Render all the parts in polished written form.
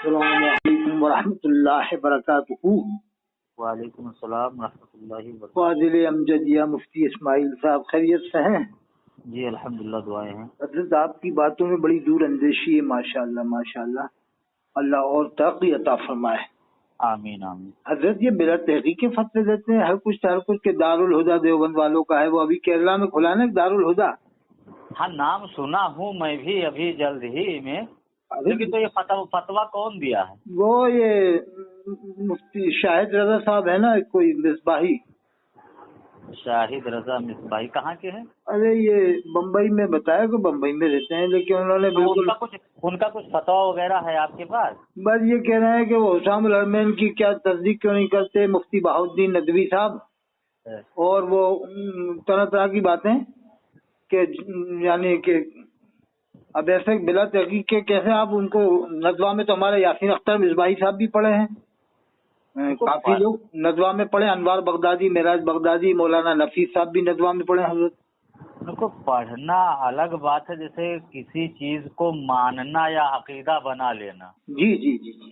السلام علیکم ورحمۃ اللہ وبرکاتہ۔ وعلیکم السلام ورحمۃ اللہ وبرکاتہ۔ فاضل امجد یا مفتی اسماعیل صاحب خیریت سے ہیں؟ جی الحمدللہ، دعائیں ہیں۔ حضرت آپ کی باتوں میں بڑی دور اندیشی ہے، ماشاءاللہ ماشاءاللہ، اللہ اور ترقی عطا فرمائے۔ آمین آمین۔ حضرت یہ بلا تحقیق کے فتوے دیتے ہیں، ہر کچھ کے دارالہدا دیوبند والوں کا ہے، وہ ابھی کیرلا میں کھلا نا دارالہدا۔ ہاں نام سنا ہوں میں بھی ابھی جلد ہی میں، لیکن تو یہ فتویٰ کون دیا ہے؟ وہ یہ مفتی شاہد رضا صاحب ہے نا، کوئی مصباحی۔ شاہد رضا مصباحی کہاں کے ہیں؟ ارے یہ بمبئی میں بتایا کہ بمبئی میں رہتے ہیں، لیکن انہوں نے بالکل ان کا کچھ فتویٰ وغیرہ ہے آپ کے پاس؟ بس یہ کہہ رہے ہیں کہ وہ حسام الحرمین کی کیا تصدیق کیوں نہیں کرتے مفتی بہاؤالدین ندوی صاحب، اور وہ طرح طرح کی باتیں کہ یعنی کہ اب ایسے بلا تحقیق کے کیسے آپ ان کو ندوہ میں تو ہمارے یاسین اختر مصباحی صاحب بھی پڑھے ہیں، کافی لوگ ندوہ میں پڑھے، انوار بغدادی، معراج بغدادی، مولانا نفیس صاحب بھی ندوہ میں پڑھے حضرت۔ ان کو پڑھنا الگ بات ہے، جیسے کسی چیز کو ماننا یا عقیدہ بنا لینا۔ جی جی جی جی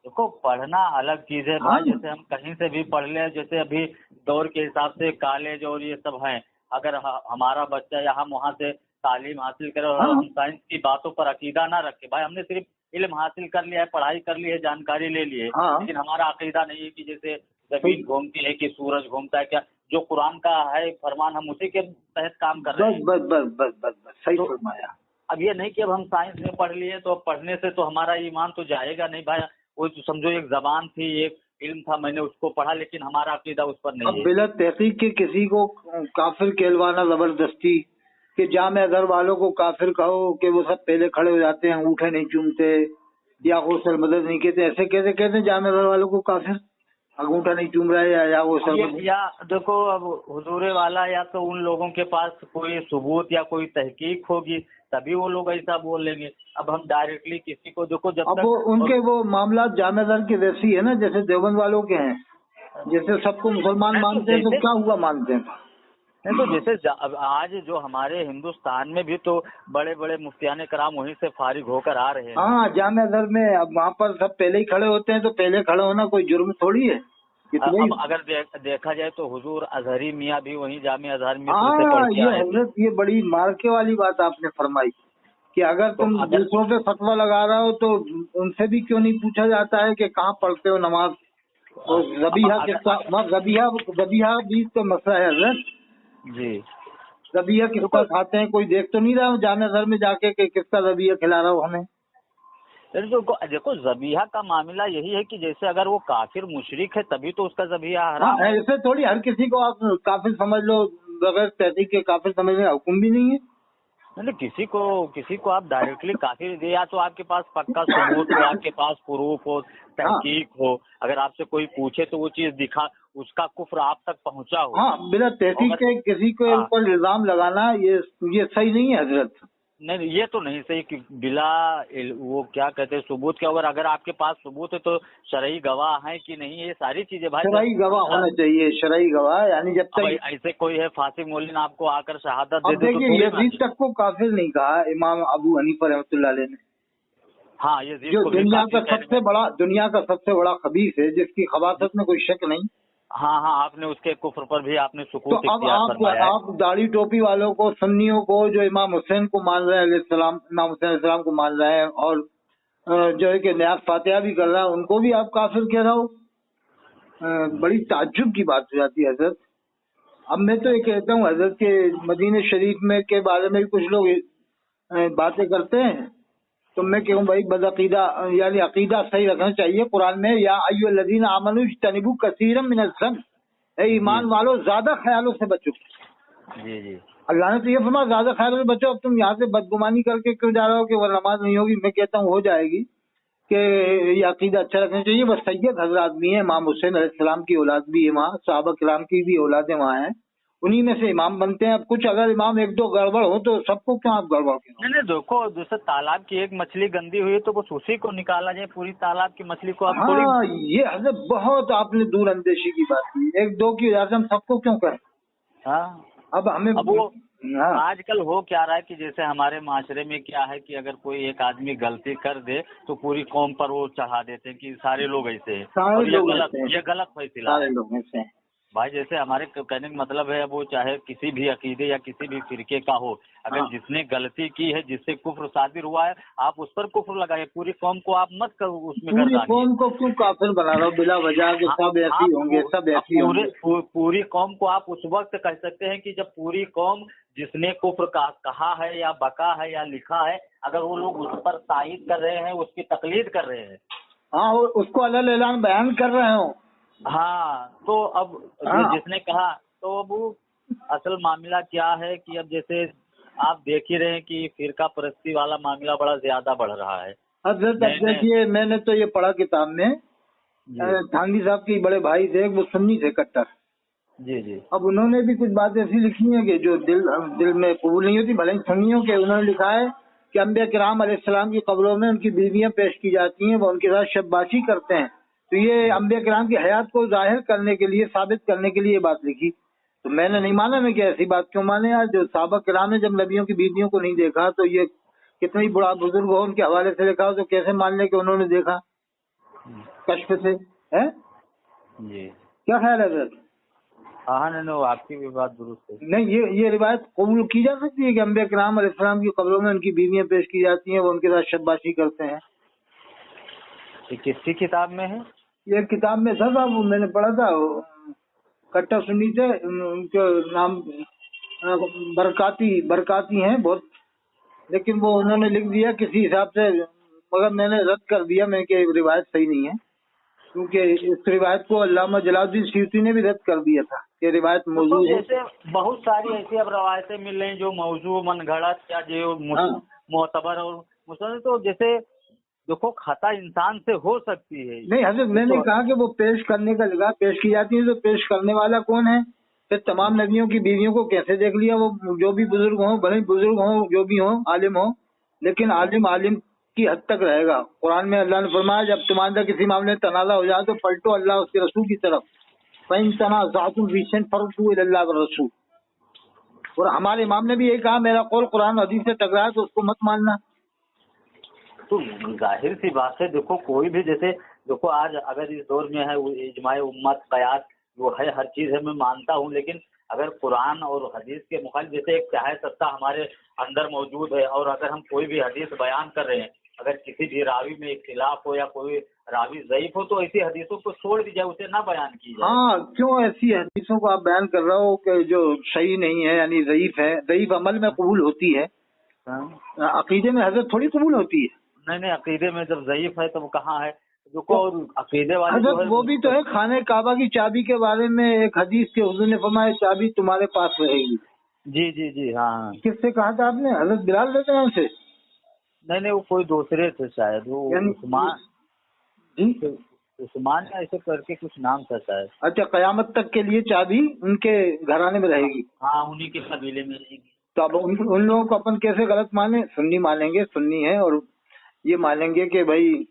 دیکھو پڑھنا الگ چیز ہے بھائی، جیسے ہم کہیں سے بھی پڑھ لیں، جیسے ابھی دور کے حساب سے کالج اور یہ سب ہیں، اگر ہمارا بچہ یا ہم وہاں سے تعلیم حاصل کرے اور ہم سائنس کی باتوں پر عقیدہ نہ رکھے، بھائی ہم نے صرف علم حاصل کر لیا ہے، پڑھائی کر لی ہے، جانکاری لے لی ہے، لیکن ہمارا عقیدہ نہیں ہے کہ جیسے زمین گھومتی ہے کہ سورج گھومتا ہے، کیا جو قرآن کا ہے فرمان ہم اسی کے تحت کام کر رہے ہیں۔ بس بس بس بس بس صحیح فرمایا۔ اب یہ نہیں کہ اب ہم سائنس میں پڑھ لیے تو پڑھنے سے تو ہمارا ایمان تو جائے گا نہیں بھائی، وہ تو سمجھو ایک زبان تھی، ایک علم تھا، میں نے اس کو پڑھا لیکن ہمارا عقیدہ اس پر نہیں اب ہے۔ بلا تحقیق کے کسی کو کافر کہلوانا زبردستی، کہ جامع ازہر والوں کو کافر کہو کہ وہ سب پہلے کھڑے ہو جاتے ہیں، انگوٹھے نہیں چومتے یا غسل مدد نہیں کہتے، ایسے کہتے ہیں جامع ازہر والوں کو کافر، انگوٹھا نہیں چوم رہا ہے یا غسل مدد۔ یا دیکھو اب حضور والا یا تو ان لوگوں کے پاس کوئی ثبوت یا کوئی تحقیق ہوگی تبھی وہ لوگ ایسا بول لیں گے۔ اب ہم ڈائریکٹلی کسی کو دیکھو جب اب وہ ان کے وہ معاملات جامع ازہر کی ویسی ہے نا جیسے دیوبند والوں کے ہیں، جیسے سب کو مسلمان مانتے ہیں تو کیا ہوا مانتے ہیں۔ نہیں تو جیسے آج جو ہمارے ہندوستان میں بھی تو بڑے بڑے مفتیان کرام وہیں سے فارغ ہو کر آ رہے ہیں۔ ہاں جامع ازہر میں اب وہاں پر سب پہلے ہی کھڑے ہوتے ہیں، تو پہلے کھڑے ہونا کوئی جرم تھوڑی ہے۔ اب اگر دیکھا جائے تو حضور ازہری میاں بھی وہیں جامع ازہر میں یہ حضرت یہ بڑی مارکے والی بات آپ نے فرمائی کہ اگر تم دوسروں پہ فتویٰ لگا رہا ہو تو ان سے بھی کیوں نہیں پوچھا جاتا ہے کہ کہاں پڑھتے ہو نماز، اور ذبیحہ بھی تو مسئلہ ہے حضرت۔ جی ذبیحہ کس کا کھاتے ہیں، کوئی دیکھ تو نہیں رہا جامع ازہر میں جا کے کہ کس کا ذبیحہ کھلا رہا ہو ہمیں۔ دیکھو ذبیحہ کا معاملہ یہی ہے کہ جیسے اگر وہ کافر مشرک ہے تبھی تو اس کا ذبیحہ حرام ہے۔ ایسے تھوڑی ہر کسی کو آپ کافر سمجھ لو، بغیر تحقیق کے کافر سمجھنے کا حکم بھی نہیں ہے۔ نہیں کسی کو آپ ڈائریکٹلی کافر دے، یا تو آپ کے پاس پکا ثبوت ہو، آپ کے پاس پروف ہو، تحقیق ہو، اگر آپ سے کوئی پوچھے تو وہ چیز دکھا، اس کا کفر آپ تک پہنچا ہو۔ ہاں بلا تحقیق کے کسی کے اوپر الزام لگانا یہ صحیح نہیں ہے حضرت۔ نہیں یہ تو نہیں صحیح کہ بلا وہ کیا کہتے ہیں ثبوت کے، اگر آپ کے پاس ثبوت ہے تو شرعی گواہ ہیں کہ نہیں، یہ ساری چیزیں بھائی شرعی گواہ ہونا چاہیے، شرعی گواہ، یعنی جب تک ایسے کوئی ہے فاسق مولوی آپ کو آ کر شہادت دے دے۔ دیکھیے یزید تک کو کافر نہیں کہا امام ابو حنیفہ رحمۃ اللہ علیہ نے۔ ہاں یزید جو کو دنیا کا سب سے بڑا خبیث ہے، جس کی خباثت میں کوئی شک نہیں۔ ہاں آپ نے اس کے کفر پر بھی آپ نے سکوت تو اب آپ داڑھی ٹوپی والوں کو، سنیوں کو جو امام حسین کو مان رہے ہیں علیہ السلام، امام حسین علیہ السلام کو مان رہے ہیں، اور جو ہے کہ نیاز فاتحہ بھی کر رہا ہے، ان کو بھی آپ کافر کہہ رہا ہو، بڑی تعجب کی بات ہو جاتی ہے حضرت۔ اب میں تو یہ کہتا ہوں حضرت کے مدینہ شریف میں کے بارے میں بھی کچھ لوگ باتیں کرتے ہیں، تو میں کہوں بھائی بدعقیدہ یعنی عقیدہ صحیح رکھنا چاہیے۔ قرآن میں یا ایھا الذین آمنوا اجتنبوا کثیرا من الظن، اے ایمان والو زیادہ خیالوں سے بچو۔ جی اللہ نے تو یہ فرمایا زیادہ خیالوں سے بچو۔ اب تم یہاں سے بدگمانی کر کے کیوں جا رہے ہو کہ وہ نماز نہیں ہوگی؟ میں کہتا ہوں ہو جائے گی، کہ یہ عقیدہ اچھا رکھنا چاہیے۔ وہ سید حضرات بھی ہیں، امام حسین علیہ السلام کی اولاد بھی ہے وہاں، صحابہ کرام کی بھی اولادیں وہاں ہیں، انہی میں سے امام بنتے ہیں۔ اب کچھ اگر امام ایک دو گڑبڑ ہو تو سب کو کیوں آپ گڑبڑ کریں؟ نہیں دیکھو جیسے تالاب کی ایک مچھلی گندی ہوئی تو بس اسی کو نکالا جائے، پوری تالاب کی مچھلی کو آپ تھوڑی۔ ہاں یہ حضرت بہت آپ نے دور اندیشی کی بات کی، ایک دو کی وجہ سے ہم سب کو کیوں کریں؟ ہاں اب ہمیں हाँ आजकल हो क्या रहा है कि जैसे हमारे माशरे में क्या है कि अगर कोई एक आदमी गलती कर दे तो पूरी कौम पर वो चढ़ा देते हैं कि सारे लोग ऐसे हैं, सारे और लोग ऐसे हैं, ये गलत फैसला सारे है। लोग ऐसे हैं। भाई जैसे हमारे कहने का मतलब है वो चाहे किसी भी अकीदे या किसी भी फिरके का हो, अगर हाँ। जिसने गलती की है, जिससे कुफ्र सादिर हुआ है, आप उस पर कुफ्र लगाइए, पूरी कौम को आप मत करो उसमें पूरी गर्दानिए। कौम को क्यों काफिर बना रहा हो बिला वजह के? हाँ, सब ऐसे ही होंगे, सब ऐसे ही होंगे। पूरी कौम को आप उस वक्त कह सकते हैं कि जब पूरी कौम जिसने कुफ्र कहा है या बका है या लिखा है, अगर वो लोग उस पर तायद कर रहे हैं, उसकी तकलीद कर रहे हैं, हाँ, उसको अलग ऐलान बयान कर रहे हो। हाँ, तो अब हाँ। जिसने कहा, तो अब वो असल मामला क्या है कि अब जैसे आप देख ही रहे हैं कि फिरका परस्ती वाला मामला बड़ा ज्यादा बढ़ रहा है। अब देखिए, मैंने तो ये पढ़ा किताब में, थानवी साहब के बड़े भाई थे, वो सुन्नी थे कट्टर। जी जी। अब उन्होंने भी कुछ बातें ऐसी लिखी हैं कि जो दिल में कबूल नहीं होती, भले ही सुन्नियों के। उन्होंने लिखा है कि अंबिया किराम अलैहिस्सलाम की कब्रों में उनकी बीवियां पेश की जाती हैं, वो उनके साथ शब्बाशी करते हैं। तो ये अंबिया किराम की हयात को जाहिर करने के लिए, साबित करने के लिए ये बात लिखी। तो मैंने नहीं माना, मैं कि ऐसी बात क्यों माने यार। जो सहाबा किराम ने जब नबियों की बीवियों को नहीं देखा, तो ये कितनी बड़ा बुजुर्ग हो, उनके हवाले से लिखा हो, तो कैसे मान ले कि उन्होंने देखा कश्फ से, है जी। क्या ख्याल है सर? हाँ नहीं, आपकी भी बात दुरुस्त है। नहीं, ये रिवायत कबूल की जा सकती है कि अंबिया किराम अलैहिस्सलाम की कब्रों में उनकी बीवियां पेश की जाती हैं, वो उनके साथ शब्बाशी करते हैं। ये किसकी किताब में है? ये किताब में था साहब, मैंने पढ़ा था, कट्टर सुन्नी थे, उनके नाम बरकाती हैं बहुत, लेकिन वो उन्होंने लिख दिया किसी हिसाब से, मगर मैंने रद्द कर दिया, मैं कि रिवायत सही नहीं है, क्योंकि इस रिवायत को अल्लामा जलालुद्दीन सयूती ने भी रद्द कर दिया था कि रिवायत मौजूद है। जैसे बहुत सारी ऐसी अब रवायतें मिल रही जो मौजू मनगढ़ंत या जो मोतबर और मुसलमान, तो जैसे देखो खता इंसान से हो सकती है। नहीं हजरत, मैंने कहा कि वो पेश करने का लिखा, पेश की जाती है, तो पेश करने वाला कौन है? फिर तमाम नबियों की बीवियों को कैसे देख लिया? वो जो भी बुजुर्ग हो, भले बुजुर्ग हो, जो भी हो, आलिम हो, लेकिन आलिम की हद तक रहेगा। कुरान में अल्लाह ने फरमाया, जब तुम्हारे किसी मामले में तनाज़ा हो जाए तो पलटो अल्लाह उसके रसूल की तरफ, फ़इन तनाज़अतुम फ़ी शैइन फरुद्दूहु इलल्लाह व रसूल। और हमारे इमाम ने भी यही कहा, मेरा कौल कुरान हदीस से टकराए तो उसको मत मानना। तो जाहिर सी बात है, देखो कोई भी, जैसे देखो आज अगर इस दौर में है वो इजमाए उम्मत कयास वो है, हर चीज है मैं मानता हूँ, लेकिन अगर कुरान और हदीस के मुखालिफ जैसे एक चाहे सत्ता हमारे अंदर मौजूद है, और अगर हम कोई भी हदीस बयान कर रहे हैं, अगर किसी भी रावी में इख्तिलाफ हो या कोई रावी ज़ईफ हो, तो ऐसी हदीसों को छोड़ दी जाए, उसे ना बयान की जाए। हाँ, क्यों ऐसी हदीसों को आप बयान कर रहे हो कि जो सही नहीं है, यानी ज़ईफ है? ज़ईफ अमल में कबूल होती है, अकीदे में हजरत थोड़ी कबूल होती है। नहीं, अकीदे में जब ज़ईफ है तो वो कहाँ है? देखो अकीदे वाले जो है वो भी तो है। खाने काबा की चाबी के बारे में एक हदीस के हुजूर ने फरमाया, चाबी तुम्हारे पास रहेगी। जी जी जी। हाँ। किससे कहा था आपने? हजरत बिलाल रहते हैं उनसे? नहीं, वो कोई दूसरे थे शायद, वो उस्मान जी, उस्मान या ऐसे करके कुछ नाम था शायद। अच्छा, कयामत तक के लिए चाबी उनके घराने में रहेगी। हाँ, उन्हीं के कबीले में रहेगी। तो अब उन लोगों को अपन कैसे गलत माने? सुन्नी मानेंगे, सुन्नी है, और ये मानेंगे कि भाई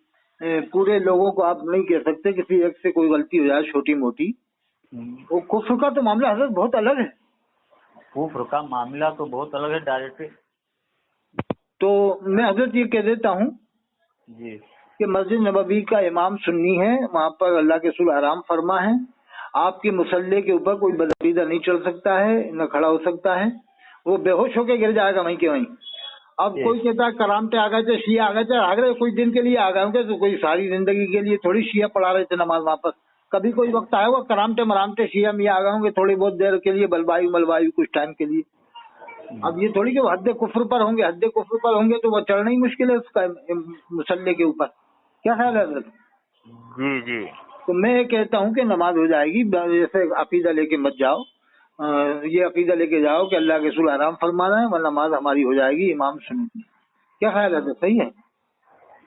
पूरे लोगों को आप नहीं कह सकते, किसी एक से कोई गलती हो जाए छोटी मोटी। वो कुफ्र का तो मामला हजरत बहुत अलग है। कुफ्र का मामला तो बहुत अलग है डायरेक्ट। तो मैं हजरत ये कह देता हूँ जी कि मस्जिद नबवी का इमाम सुन्नी है, वहाँ पर अल्लाह के रसूल आराम फरमा है। आपके मुसल्ले के ऊपर कोई बदअकीदा नहीं चल सकता है, न खड़ा हो सकता है, वो बेहोश होकर गिर जाएगा वहीं के वहीं। अब कोई कहता है करामते आ गए थे, शिया आ गए थे, आ गए कुछ दिन के लिए आ गए होंगे, तो कोई सारी जिंदगी के लिए थोड़ी शिया पढ़ा रहे थे नमाज वापस। कभी कोई वक्त आया होगा करामते मरामते शिया में आ गए होंगे थोड़ी बहुत देर के लिए, बलवायु मलवायु कुछ टाइम के लिए। अब ये थोड़ी कि वो हद कुफ्र पर होंगे, हद कुफ्र पर होंगे तो वो चढ़ना ही मुश्किल है उसका मुसल्ले के ऊपर। क्या ख्याल है हजरत? जी जी। तो मैं ये कहता हूँ कि नमाज हो जाएगी, जैसे अकीदा लेके मत जाओ, ये अकीदा लेके जाओ कि अल्लाह के रसूल आराम फरमा रहे हैं, वह नमाज हमारी हो जाएगी, इमाम सुन्नी। क्या ख्याल है? सही है?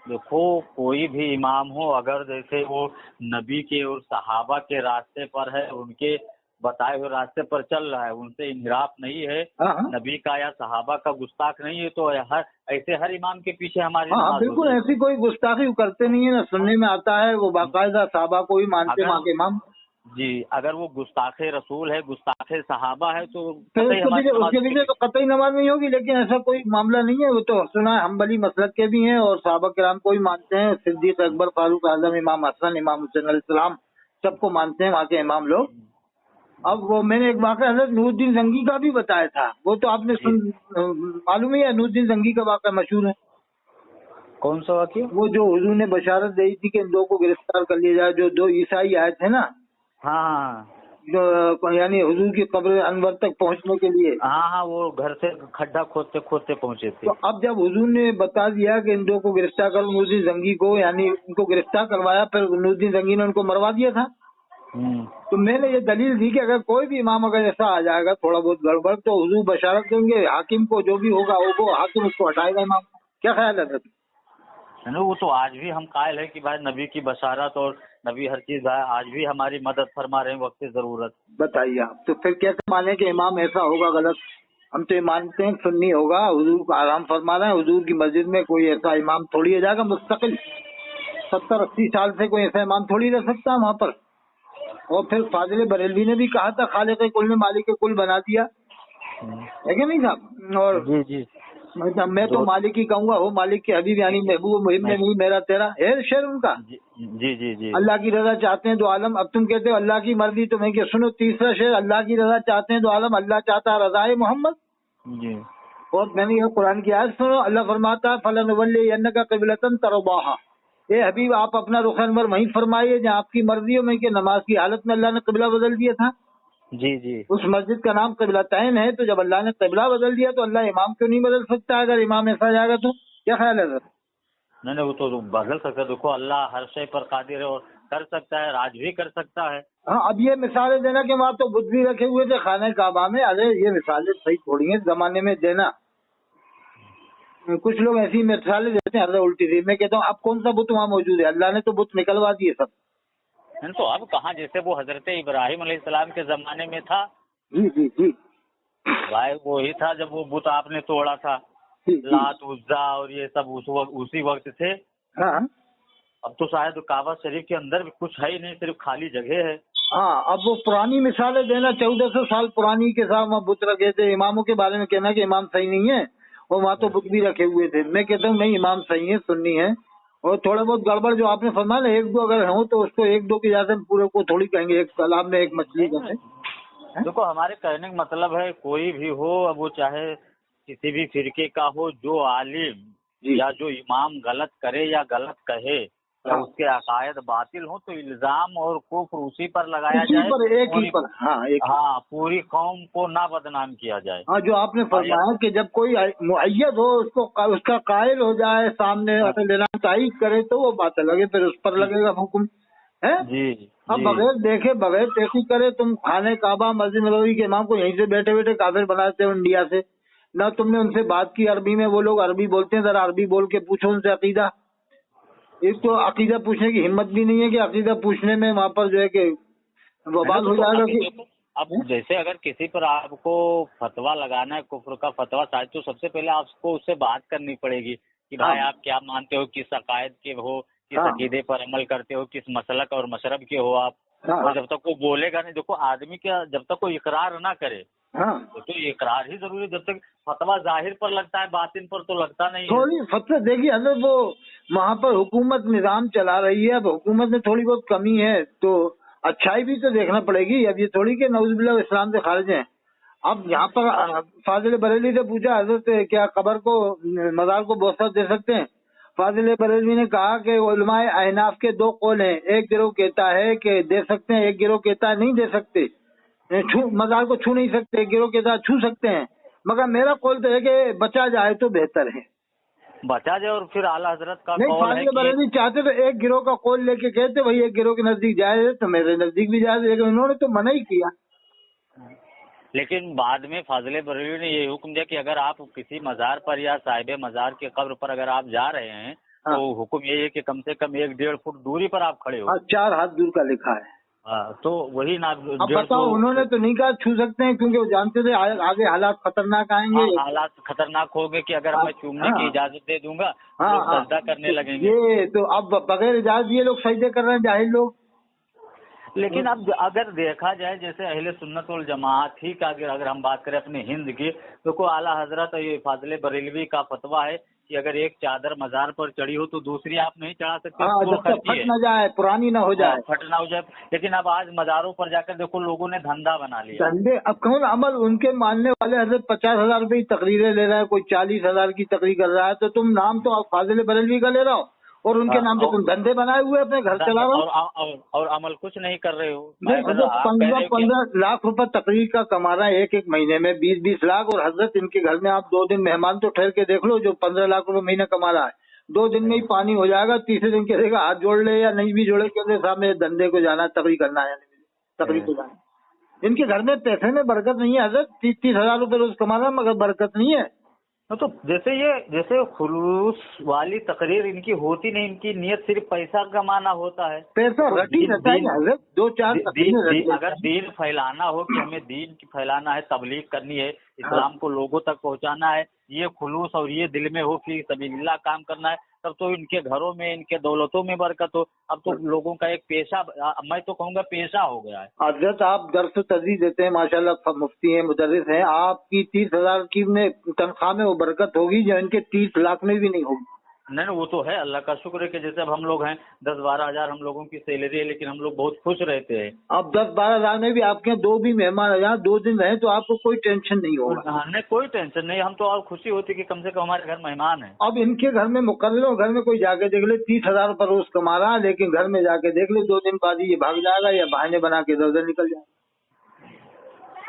देखो कोई भी इमाम हो, अगर जैसे वो नबी के और सहाबा के रास्ते पर है, उनके बताए हुए रास्ते पर चल रहा है, उनसे इनहिराफ नहीं है, नबी का या सहाबा का गुस्ताख नहीं है, तो ऐसे हर इमाम के पीछे हमारी हाँ, बिल्कुल ऐसी कोई गुस्ताखी करते नहीं है ना, सुनने में आता है। वो बाकायदा सहाबा को भी मानते वहाँ के इमाम। जी, अगर वो गुस्ताखे रसूल है, गुस्ताखे सहाबा है तो फिर कतई हमारी उसके पीछे तो कतई नमाज नहीं होगी। लेकिन ऐसा कोई मामला नहीं है। वो तो सुना है हम्बली मसलक के भी हैं और सहाबा किराम को भी मानते हैं। सिद्दीक अकबर, फारूक आजम, इमाम हसन, इमाम हुसैन अलैहिस्सलाम सबको मानते हैं वहाँ के इमाम लोग। अब वो मैंने एक वाक़या हज़रत नूरुद्दीन जंगी का भी बताया था, वो तो आपने मालूम ही है। नूरुद्दीन जंगी का वाक़या मशहूर है। कौन सा वाक़या? वो जो हुजूर ने बशारत दी थी कि इन दो को गिरफ्तार कर लिया जाए, जो दो ईसाई आए थे ना, हाँ जो यानी हुजूर की कब्र अनवर तक पहुंचने के लिए। हाँ, वो घर से खड्डा खोदते खोदते पहुंचे थे। तो अब जब हुजूर ने बता दिया कि इन दो को गिरफ्तार करो, नूरुद्दीन जंगी को, यानी उनको गिरफ्तार करवाया, फिर नूरुद्दीन जंगी ने उनको मरवा दिया था। तो मैंने ये दलील दी कि अगर कोई भी इमाम अगर ऐसा आ जाएगा थोड़ा बहुत गड़बड़, तो हुजूर बशारत देंगे हाकिम को, जो भी होगा वो हाकिम उसको हटाएगा इमाम। क्या ख्याल है? वो तो आज भी हम कायल है कि भाई नबी की बशारत और नबी हर चीज है, आज भी हमारी मदद फरमा रहे हैं वक्त जरूरत। बताइए आप। तो फिर क्या माने कि इमाम ऐसा होगा गलत? हम तो ये मानते हैं सुन्नी होगा, हुजूर को आराम फरमा रहे हैं। हुजूर की मस्जिद में कोई ऐसा इमाम थोड़ी है जाएगा मुस्तकिल 70-80 साल से कोई ऐसा इमाम थोड़ी रह सकता है वहाँ पर। और फिर फाजिल बरेलवी ने भी कहा था खालिक कुल ने मालिक कुल बना दिया है कि नहीं साहब? और जी जी, मैं तो मालिक ही कहूँगा, हो मालिक के हबीब यानी महबूब मुहिम में नहीं मेरा तेरा है शेर उनका। जी जी जी, अल्लाह की रजा चाहते हैं दो आलम। अब तुम कहते हो अल्लाह की मर्जी, तो मैं क्या सुनो तीसरा शेर, अल्लाह की रजा चाहते हैं दो आलम, अल्लाह चाहता रजाए मोहम्मद जी। और मैंने ये कुरान की आयत सुनो, अल्लाह फरमाता फलनुवल्लियन्नका क़िबलतन तरदाहा, ए हबीब आप अपना रुख अनवर वहीं फरमाइए जहाँ आपकी मर्जी हो। मैं कि नमाज की हालत में अल्लाह ने क़िबला बदल दिया था। जी जी, उस मस्जिद का नाम क़िबलतैन है, तो जब अल्लाह ने क़िबला बदल दिया तो अल्लाह इमाम क्यों नहीं बदल सकता? अगर इमाम ऐसा जाएगा तो क्या ख्याल है सर? नहीं वो तो बदल सकता है। देखो अल्लाह हर शय पर कादिर है और कर सकता है, राज भी कर सकता है। हाँ, अब ये मिसालें देना कि वहाँ तो बुद्ध भी रखे हुए थे खाने काबा में, अरे ये मिसालें सही थोड़ी है जमाने में देना। कुछ लोग ऐसी मिसालें देते हैं उल्टी सी। मैं कहता हूँ अब कौन सा बुत वहाँ मौजूद है? अल्लाह ने तो बुत निकलवा दिए सब। नहीं तो अब कहाँ, जैसे वो हजरत इब्राहिम अलैहिस्सलाम के जमाने में था। जी जी जी, भाई वही था जब वो बुत आपने तोड़ा था, लात उज्जा और ये सब उसी वक्त थे। हाँ अब तो शायद काबा शरीफ के अंदर भी कुछ है ही नहीं, सिर्फ खाली जगह है। हाँ, अब वो पुरानी मिसालें देना 1400 साल पुरानी के साथ वहाँ बुत रखे थे। इमामों के बारे में कहना कि इमाम सही नहीं है और वहाँ तो बुत भी रखे हुए थे। मैं कहता हूँ नहीं, इमाम सही है, सुन्नी है। और थोड़ा बहुत गड़बड़ जो आपने फरमाया ना, एक दो अगर हो तो उसको एक दो की ज्यादा पूरे को थोड़ी कहेंगे। एक तालाब में एक मछली का। देखो हमारे कहने का मतलब है कोई भी हो, अब वो चाहे किसी भी फिरके का हो, जो आलिम या जो इमाम गलत करे या गलत कहे या उसके अकायद बातिल हो, तो इल्जाम और कुफ्र उसी पर लगाया जाए, एक ही पर। हाँ, पूरी कौम को ना बदनाम किया जाए। हाँ, जो आपने फरमाया कि जब कोई मुअय्यद हो उसको उसका कायल हो जाए सामने लेना तायीद करे तो वो बात अलग है, फिर उस पर लगेगा हुक्म है। जी, अब बगैर देखे बगैर तहकीक करे तुम खाने काबा मस्जिद नबवी के इमाम को यहीं से बैठे बैठे काफिर बनाते हो इंडिया से। ना तुमने उनसे बात की अरबी में, वो लोग अरबी बोलते हैं, जरा अरबी बोल के पूछो उनसे अकीदा। एक तो अकीदा पूछने की हिम्मत भी नहीं है कि अकीदा पूछने में वहाँ पर जो है कि बवाल हो जाएगा कि अब जैसे अगर किसी पर आपको फतवा लगाना है, कुफ्र का फतवा शायद, तो सबसे पहले आपको उससे बात करनी पड़ेगी कि भाई आप क्या मानते हो, किस अकायद के हो, किस अकीदे पर अमल करते हो, किस मसलक और मशरब के हो आप। और जब तक वो बोलेगा नहीं, देखो आदमी का जब तक कोई इकरार ना करे तो इकरार ही जरूरी। जब तक फतवा जाहिर पर लगता है, बातिन पर तो लगता नहीं है। थोड़ी फतवा देखिए अगर वो वहाँ पर हुकूमत निजाम चला रही है, अब हुकूमत में थोड़ी बहुत कमी है तो अच्छाई भी तो देखना पड़ेगी। अब ये थोड़ी के नौजुबिल्लाह इस्लाम से खारिज हैं। अब यहाँ पर फाजिल बरेली से पूछा हजरत क्या कब्र को मजार को बोसा दे सकते हैं? फाजिल बरेलवी ने कहा कि उलमाए अहनाफ के दो कौल हैं, एक गिरोह कहता है कि दे सकते हैं, एक गिरोह कहता है नहीं दे सकते, मजार को छू नहीं सकते, एक गिरोह कहता है छू सकते हैं। मगर मेरा कौल तो है कि बचा जाए तो बेहतर है, बचा जाए। और फिर आला हजरत का नहीं, फाजिल बरेलवी चाहते तो एक गिरोह का कौल लेके कहते भाई एक गिरोह के नजदीक जाए, तो मेरे नजदीक भी जाए, लेकिन उन्होंने तो मना ही किया। लेकिन बाद में फाजिल बरेलवी ने ये हुक्म दिया कि अगर आप किसी मजार पर या साहिब मजार के कब्र पर अगर आप जा रहे हैं तो हुक्म ये है कि कम से कम 1-1.5 फुट दूरी पर आप खड़े हो। 4 हाथ दूर का लिखा है। तो वही ना। अब बताओ, उन्होंने तो नहीं कहा छू सकते हैं क्योंकि वो जानते थे आगे हालात खतरनाक आएंगे। हालात खतरनाक होंगे कि अगर मैं चूमने की इजाजत दे दूंगा लोग सजदा करने लगेंगे। ये तो अब बगैर इजाजत ये लोग सजदे कर रहे हैं जाहिल लोग। लेकिन अब अगर देखा जाए जैसे अहले सुन्नत वल जमात ही का अगर हम बात करें अपने हिंद की, तो को आला हजरत ये फाजिल बरेलवी का फतवा है कि अगर एक चादर मजार पर चढ़ी हो तो दूसरी आप नहीं चढ़ा सकते। हाँ, जब तक फट ना जाए, पुरानी ना हो जाए, फट ना हो जाए। लेकिन अब आज मजारों पर जाकर देखो लोगों ने धंधा बना लिया। धंधे अब कौन अमल, उनके मानने वाले हजरत 50,000 रुपए की तकरीरें ले रहा है, कोई 40,000 की तकरीर कर रहा है, तो तुम नाम तो आप फाजिल बरेलवी का ले रहा हो और उनके नाम पे तुम धंधे बनाए हुए अपने घर चला रहे हो और अमल कुछ नहीं कर रहे हो। 15 लाख रुपए तकरीर का कमा रहा है एक महीने में, 20 लाख। और हजरत इनके घर में आप 2 दिन मेहमान तो ठहर के देख लो, जो 15 लाख रुपए महीने कमा रहा है, 2 दिन में ही पानी हो जाएगा। तीसरे दिन कहेगा हाथ जोड़ ले या नहीं भी जोड़े, कहते साहब मेरे धंधे को जाना, तकरीर करना है, तकरीर को जाना। इनके घर में पैसे में बरकत नहीं है हजरत, 30,000 रुपए रोज कमा रहा है मगर बरकत नहीं है। तो जैसे खुलूस वाली तकरीर इनकी होती नहीं, इनकी नियत सिर्फ पैसा कमाना होता है। पैसा रटी रहता है हजरत, 2-4 अगर दीन फैलाना हो कि हमें दीन की फैलाना है, तबलीग करनी है, इस्लाम को लोगों तक पहुंचाना है, ये खुलूस और ये दिल में हो कि सबीलिल्लाह काम करना है, तब तो इनके घरों में, इनके दौलतों में बरकत हो। अब तो लोगों का एक पेशा, मैं तो कहूँगा पेशा हो गया है। हजरत आप दर्स तदरीस देते हैं, माशाल्लाह मुफ्ती हैं, मुदर्रिस हैं, आपकी 30,000 की तनख्वाह में वो बरकत होगी जो इनके 30 लाख में भी नहीं होगी। नहीं, वो तो है, अल्लाह का शुक्र है कि जैसे अब हम लोग हैं 10-12 हजार हम लोगों की सैलरी है, लेकिन हम लोग बहुत खुश रहते हैं। अब 10-12 हजार में भी आपके 2 भी मेहमान यहाँ 2 दिन रहे तो आपको कोई टेंशन नहीं होगा। नहीं, कोई टेंशन नहीं, हम तो और खुशी होती कि कम से कम हमारे घर मेहमान है। अब इनके घर में मुकर्रर घर में कोई जाके देख ले 30,000 रुपये रोज कमा रहा है, लेकिन घर में जाके देख ले 2 दिन बाद ये भाग जाएगा या बहाने बना के इधर निकल जाएगा।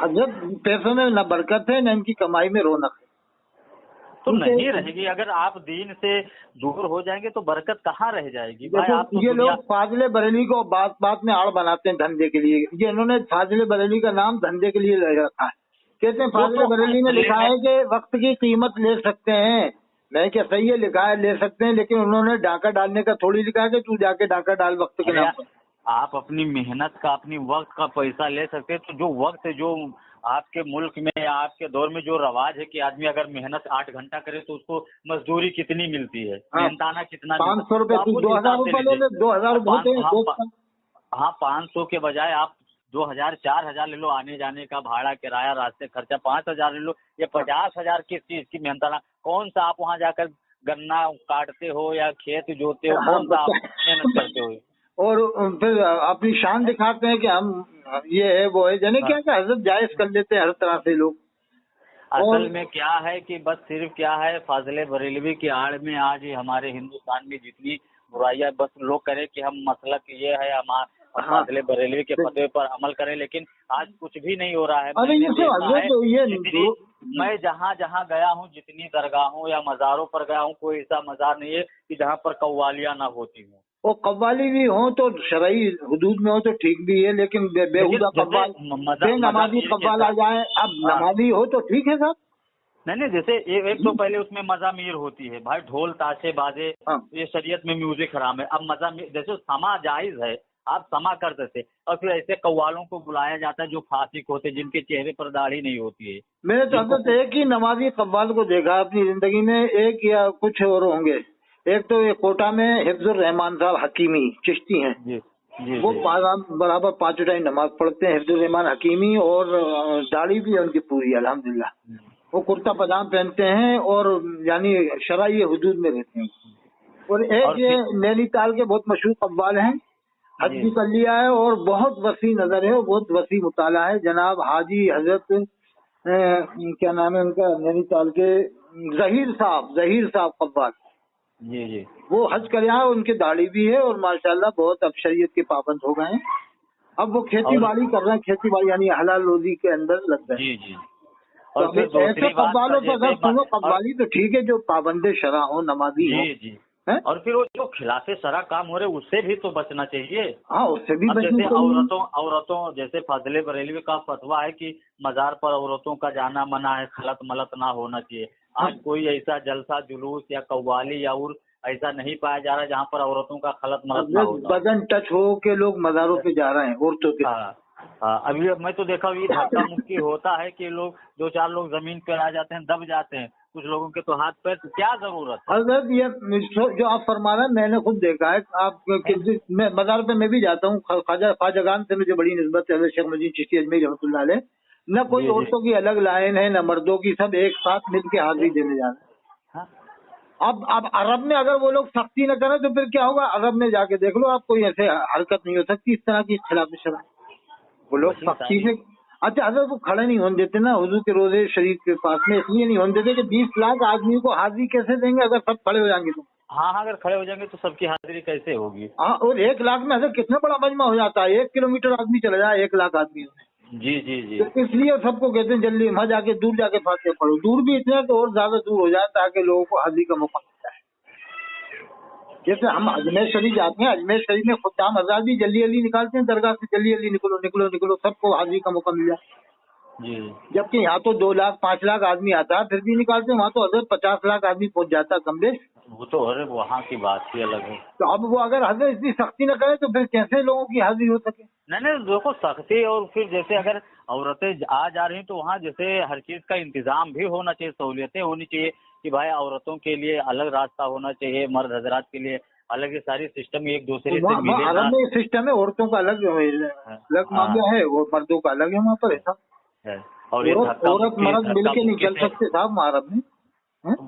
अब जब पैसों में न बरकत है न इनकी कमाई में रौनक है, तो नहीं रहेगी। अगर आप दीन से दूर हो जाएंगे तो बरकत कहाँ रह जाएगी भाई। आप तो ये लोग फाजिल बरेली को बात बात में आड़ बनाते हैं धंधे के लिए। ये इन्होंने फाजिल बरेली का नाम धंधे के लिए ले रखा है। कहते हैं फाजिल बरेली में लिखा है कि वक्त की कीमत ले सकते हैं। मैं क्या सही है, लिखा है ले सकते हैं, लेकिन उन्होंने डाका डालने का थोड़ी लिखा है कि तू जाके डाका डाल वक्त के नाम पर। आप अपनी मेहनत का, अपनी वक्त का पैसा ले सकते हैं, तो जो वक्त है, जो आपके मुल्क में, आपके दौर में जो रवाज है कि आदमी अगर मेहनत 8 घंटा करे तो उसको मजदूरी कितनी मिलती है, मेहनताना कितना, 500 रुपए, 2,000 रुपए ले ले, 2,000 रुपए। हाँ, 500 के बजाय आप 2,000-4,000 ले लो, आने जाने का भाड़ा, किराया, रास्ते खर्चा 5,000 ले लो। ये 50,000 किस चीज की मेहनताना? कौन सा आप वहाँ जाकर गन्ना काटते हो या खेत जोते हो, कौन सा आप मेहनत करते हो? और फिर अपनी शान दिखाते हैं कि हम ये है वो है, यानी क्या क्या हजरत जायज कर लेते हैं हर तरह से लोग। असल में क्या है कि बस सिर्फ क्या है, फाजिल बरेलवी की आड़ में आज हमारे हिंदुस्तान में जितनी बुराइयां, बस लोग करें कि हम मसलक ये है हमारा फाजिल बरेलवी के फतवे पर अमल करें, लेकिन आज कुछ भी नहीं हो रहा है। मैं जहाँ जहाँ गया हूँ, जितनी दरगाहों या मज़ारों पर गया हूँ, कोई ऐसा मज़ार नहीं है कि जहाँ पर कव्वालियाँ ना होती हों। वो कव्वाली भी हो तो शरई हुदूद में हो तो ठीक भी है, लेकिन बेहुदा कव्वाल, नमाजी कव्वाल आ जाए, अब नमाजी हो तो ठीक है साहब। नहीं, जैसे एक तो पहले उसमें मज़ामीर होती है भाई, ढोल ताशे बाजे, ये शरीयत में म्यूजिक हराम है। अब मज़ामीर जैसे समा जायज है, आप समा कर सकते, और फिर ऐसे कव्वालों को बुलाया जाता है जो फासिक होते, जिनके चेहरे पर दाढ़ी नहीं होती है। मैंने तो हजरत एक ही नमाजी कव्वाल को देखा अपनी जिंदगी में, एक या कुछ और होंगे। एक तो ये कोटा में हिफ्जुर रहमान साहब हकीमी चिश्ती हैं जी, वो बराबर 5 टाइम नमाज पढ़ते हैं, हिफ्जुर रहमान हकीमी, और दाढ़ी भी है उनकी पूरी अल्हम्दुलिल्लाह। वो कुर्ता पजामा पहनते हैं और यानी शरई हुदूद में रहते हैं। और एक ये नैनीताल के बहुत मशहूर कव्वाल हैं, हज भी कर लिया है और बहुत वसी नजर है, बहुत वसी मुताला है, जनाब हाजी हजरत क्या नाम है उनका, नैनीताल के जहीर साहब कव्वाल जी, वो हज कर आए, उनकी दाढ़ी भी है और माशाल्लाह बहुत अब शरीयत के पाबंद हो गए हैं। अब वो खेती बाड़ी कर रहे हैं, खेती बाड़ी यानी हलाल रोजी के अंदर लग गए जी। और तो ऐसे कव्वालों पर अगर सुनो कव्वाली तो ठीक है जो पाबंदे शरा हो, नमाजी हो जी। और फिर वो जो खिलाफे शरा काम हो रहे उससे भी तो बचना चाहिए। हाँ, उससे भी बचना चाहिए। औरतों जैसे फाजिल बरेलवी का फतवा है कि मजार पर औरतों का जाना मना है, खलत मलत ना होना चाहिए। आज कोई ऐसा जलसा जुलूस या कव्वाली या और ऐसा नहीं पाया जा रहा जहाँ पर औरतों का खलत मलत ना हो, बदन टच हो के लोग मजारों पे जा रहे हैं औरतों के। अभी मैं तो देखा हुई धक्का मुक्की होता है कि लोग 2-4 लोग जमीन पर आ जाते हैं, दब जाते हैं, कुछ लोगों के तो हाथ पैर, क्या जरूरत है? हजरत ये जो आप फरमा रहे हैं मैंने खुद देखा है। आप मैं मज़ार पे मैं भी जाता हूँ, ख्वाजागान से मुझे बड़ी निस्बत है, शेख मजीद चिश्ती अजमेरी रहमतुल्लाह अलैह। न कोई औरतों की अलग लाइन है न मर्दों की, सब एक साथ मिलके हाजिरी देने जा रहे हैं। अब अरब में अगर वो लोग सख्ती न करें तो फिर क्या होगा? अरब में जाके देख लो आप, कोई ऐसे हरकत नहीं हो सकती इस तरह की खिलाफ शरअ। वो लोग सख्ती से, अच्छा अगर वो खड़े नहीं होने देते ना हुजूर के रोजे शरीफ के पास में, इसलिए नहीं होने देते कि 20 लाख आदमी को हाजिरी कैसे देंगे अगर सब खड़े हो जाएंगे तो? हाँ, अगर खड़े हो जाएंगे तो सबकी हाजिरी कैसे होगी? हाँ, और 1 लाख में हजरत कितना बड़ा मजमा हो जाता है, 1 किलोमीटर आदमी चला जाए 1 लाख आदमी में। जी जी जी। तो इसलिए सबको कहते हैं जल्दी वहां जाके दूर जाके फातिहा पढ़ो, दूर भी इतना तो और ज्यादा दूर हो जाए ताकि लोगों को हाजिरी का मौका मिल जाए। जैसे हम अजमेर शरीफ जाते हैं, अजमेर शरीफ में खुद्दाम हज़रात भी जल्दी जल्दी निकालते हैं दरगाह से, जल्दी जल्दी निकलो निकलो निकलो, सबको हाजिरी का मौका मिल जाए। जी। जबकि यहाँ तो 2 लाख 5 लाख आदमी आता है फिर भी निकालते हैं, वहाँ तो हजरत 50 लाख आदमी पहुंच जाता है कम बेश। वो तो अरे वहाँ की बात ही अलग है। तो अब वो अगर हजरत इतनी सख्ती न करे तो फिर कैसे लोगों की हाजिरी हो सके? नहीं, देखो सख्ती, और फिर जैसे अगर औरतें आ जा रही हैं तो वहाँ जैसे हर चीज का इंतजाम भी होना चाहिए, सहूलियतें होनी चाहिए कि भाई औरतों के लिए अलग रास्ता होना चाहिए, मर्द हजरात के लिए अलग, ये सारी सिस्टम एक दूसरे से मिले। अरब में सिस्टम है, औरतों का अलग मामला है, वो मर्दों का अलग है वहाँ पर ऐसा है। और औरत मर्द मिलके नहीं चल सकते साहब अरब में।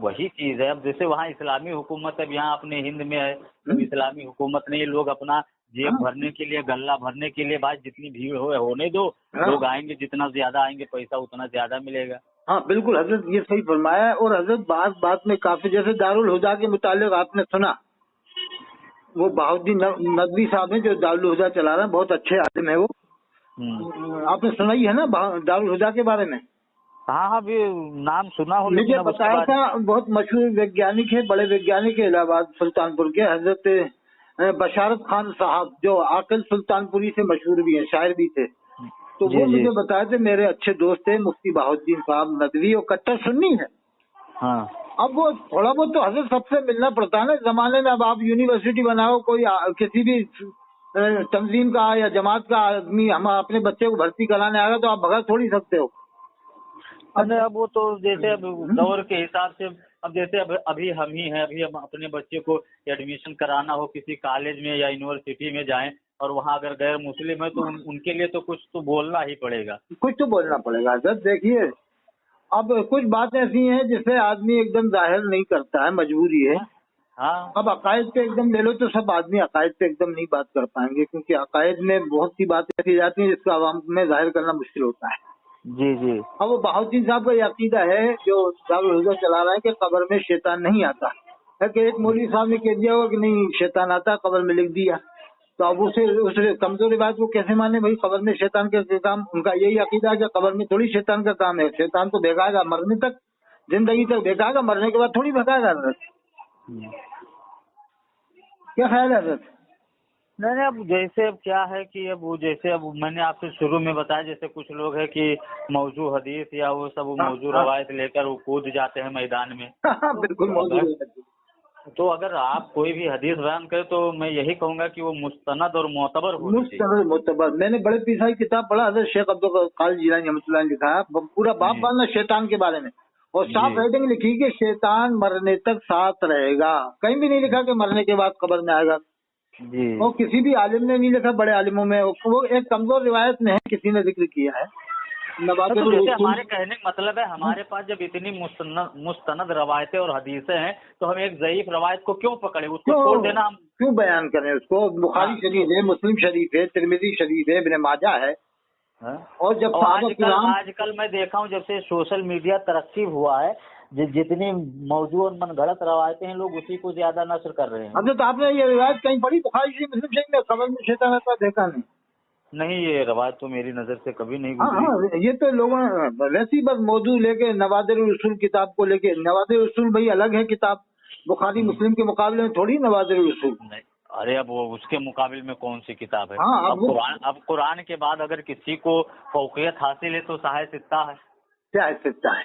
वही चीज है। अब जैसे वहाँ इस्लामी हुकूमत है, यहाँ अपने हिंद में है तो इस्लामी हुकूमत नहीं, लोग अपना जेब भरने के लिए, गल्ला भरने के लिए, भाई जितनी भीड़ हो होने दो, लोग आएंगे, जितना ज्यादा आएंगे पैसा उतना ज्यादा मिलेगा। हाँ बिल्कुल हजरत, ये सही फरमाया है। और हजरत बात में काफी, जैसे दारुल हुदा के मुतालिक आपने सुना, वो बहाउद्दीन नदवी साहब हैं जो दारुल हुदा चला रहे हैं, बहुत अच्छे आलिम है वो। आपने सुना ही है ना दारुल हुदा के बारे में? हाँ, अभी नाम सुना हो। मुझे बताया था, बहुत मशहूर वैज्ञानिक है, बड़े वैज्ञानिक है इलाहाबाद सुल्तानपुर के, हजरत बशारत खान साहब, जो आकिल सुल्तानपुरी से मशहूर भी है, शायर भी थे। तो वो मुझे बताए थे, मेरे अच्छे दोस्त थे मुफ्ती बहाउद्दीन साहब नदवी, और कट्टर सुन्नी है। हाँ। अब वो थोड़ा बहुत तो हजरत सबसे मिलना पड़ता है ना जमाने में। अब आप यूनिवर्सिटी बनाओ, कोई किसी भी तंजीम का या जमात का आदमी हम अपने बच्चे को भर्ती कराने आएगा तो आप भगा थोड़ी सकते हो। अब वो तो जैसे अब दौर के हिसाब से, अब जैसे अभी हम ही हैं, अभी हम अपने बच्चे को एडमिशन कराना हो किसी कॉलेज में या यूनिवर्सिटी में जाएं, और वहाँ अगर गैर मुस्लिम है तो उनके लिए तो कुछ तो बोलना ही पड़ेगा, कुछ तो बोलना पड़ेगा। सर देखिए, अब कुछ बात ऐसी है जिसे आदमी एकदम जाहिर नहीं करता है, मजबूरी है। हाँ। अब अकायद पे एकदम ले लो तो सब आदमी अकायद पे एकदम नहीं बात कर पाएंगे, क्योंकि अकायद में बहुत सी बातें ऐसी जाती हैं जिसका आवाम में जाहिर करना मुश्किल होता है। जी जी। अब वो बहाउद्दीन साहब का ये अकीदा है जो दारुल हुदा चला रहा है कि कब्र में शैतान नहीं आता है, कि एक मौलवी साहब ने कह दिया होगा कि नहीं शैतान आता, कब्र में लिख दिया, तो अब उसे कमजोरी बात को कैसे माने भाई? कब्र में शैतान के काम, उनका यही अकीदा है कि कब्र में थोड़ी शैतान का काम है, शैतान तो भगाएगा मरने तक, जिंदगी तक भगाएगा, मरने के बाद थोड़ी भगाएगा। क्या ख्याल है हजरत? नहीं, अब जैसे अब क्या है कि अब वो जैसे अब मैंने आपसे शुरू में बताया, जैसे कुछ लोग है कि मौजू हदीस या वो सब मौजू रवायत लेकर वो कूद जाते हैं मैदान में। बिल्कुल मौजू। तो अगर आप कोई भी हदीस बयान करें तो मैं यही कहूंगा कि वो मुस्तनद और मोतबर होनी चाहिए। मोतबर। मैंने बड़े पीसा की किताब पढ़ा, हजरत शेख अब्दुल कादिर जिलानी रहमतुल्लाह ने लिखा है, पूरा बाप बांधना शैतान के बारे में, और साफ राइटिंग लिखी कि शैतान मरने तक साथ रहेगा, कहीं भी नहीं लिखा कि मरने के बाद कब्र में आएगा। जी। वो किसी भी आलिम ने नहीं लिखा, बड़े आलिमों में वो एक कमजोर रिवायत में है, किसी ने जिक्र किया है। तो जैसे हमारे कहने का मतलब है, हमारे पास जब इतनी मुस्तनद रवायतें और हदीसें हैं तो हम एक ज़ईफ रवायत को क्यों पकड़े, उसको छोड़ देना, हम क्यों बयान करें उसको? बुखारी शरीफ है, मुस्लिम शरीफ है, तिरमिज़ी शरीफ है, इब्न माजा है। और जब आजकल मैं देखा हूँ जब से सोशल मीडिया तरक्की हुआ है, जितनी मौजूद और मनगढ़ंत रवायतें हैं लोग उसी को ज्यादा नशर कर रहे हैं। अब तो आपने ये रिवायत कहीं पढ़ी बुखारी शरीफ मुस्लिम शरीफ में कब्र में शैतान आता देखा नहीं, ये रवायत तो मेरी नजर से कभी नहीं गुजरी। हाँ, ये तो लोगों वैसी बस मौजू लेके नवादिर उसूल किताब को लेके, नवादिर उसूल भाई अलग है किताब, बुखारी मुस्लिम के मुकाबले में थोड़ी नवादिर उसूल। नहीं, अरे अब वो उसके मुकाबले में कौन सी किताब है? हाँ, अब कुरान के बाद अगर किसी को फौकियत हासिल है तो साहिब सित्ता है। क्या सित्ता है?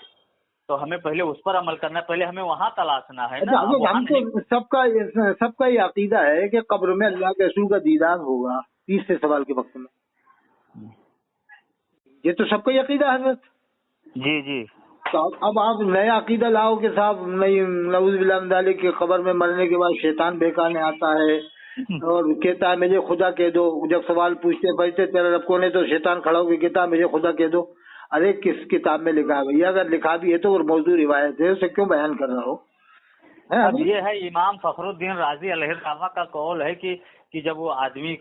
तो हमें पहले उस पर अमल करना है, पहले हमें वहाँ तलाशना है ना। हम तो सबका ये अकीदा है कि कब्र में अल्लाह के रसूल का दीदार होगा 30 सवाल के वक्त में, ये तो सबका अकीदा है हजरत। जी जी। तो अब आप नया अकीदा लाओ कि साहब नहीं, नऊज़ बिल्लाह मिन ज़ालिक की खबर में मरने के बाद शैतान बहकाने आता है और कहता है मुझे खुदा कह दो। जब सवाल पूछते बजते तेरा रब कौन है तो शैतान खड़ा होकर कहता है मुझे खुदा कह दो। अरे किस किताब में लिखा है भैया? अगर लिखा भी है तो वो मौजूद रिवायत है, उसे क्यों बयान कर रहा हो? अब ये है इमाम फखरुद्दीन राजी अलैहिर्रहमा का कौल है कि जब वो आदमी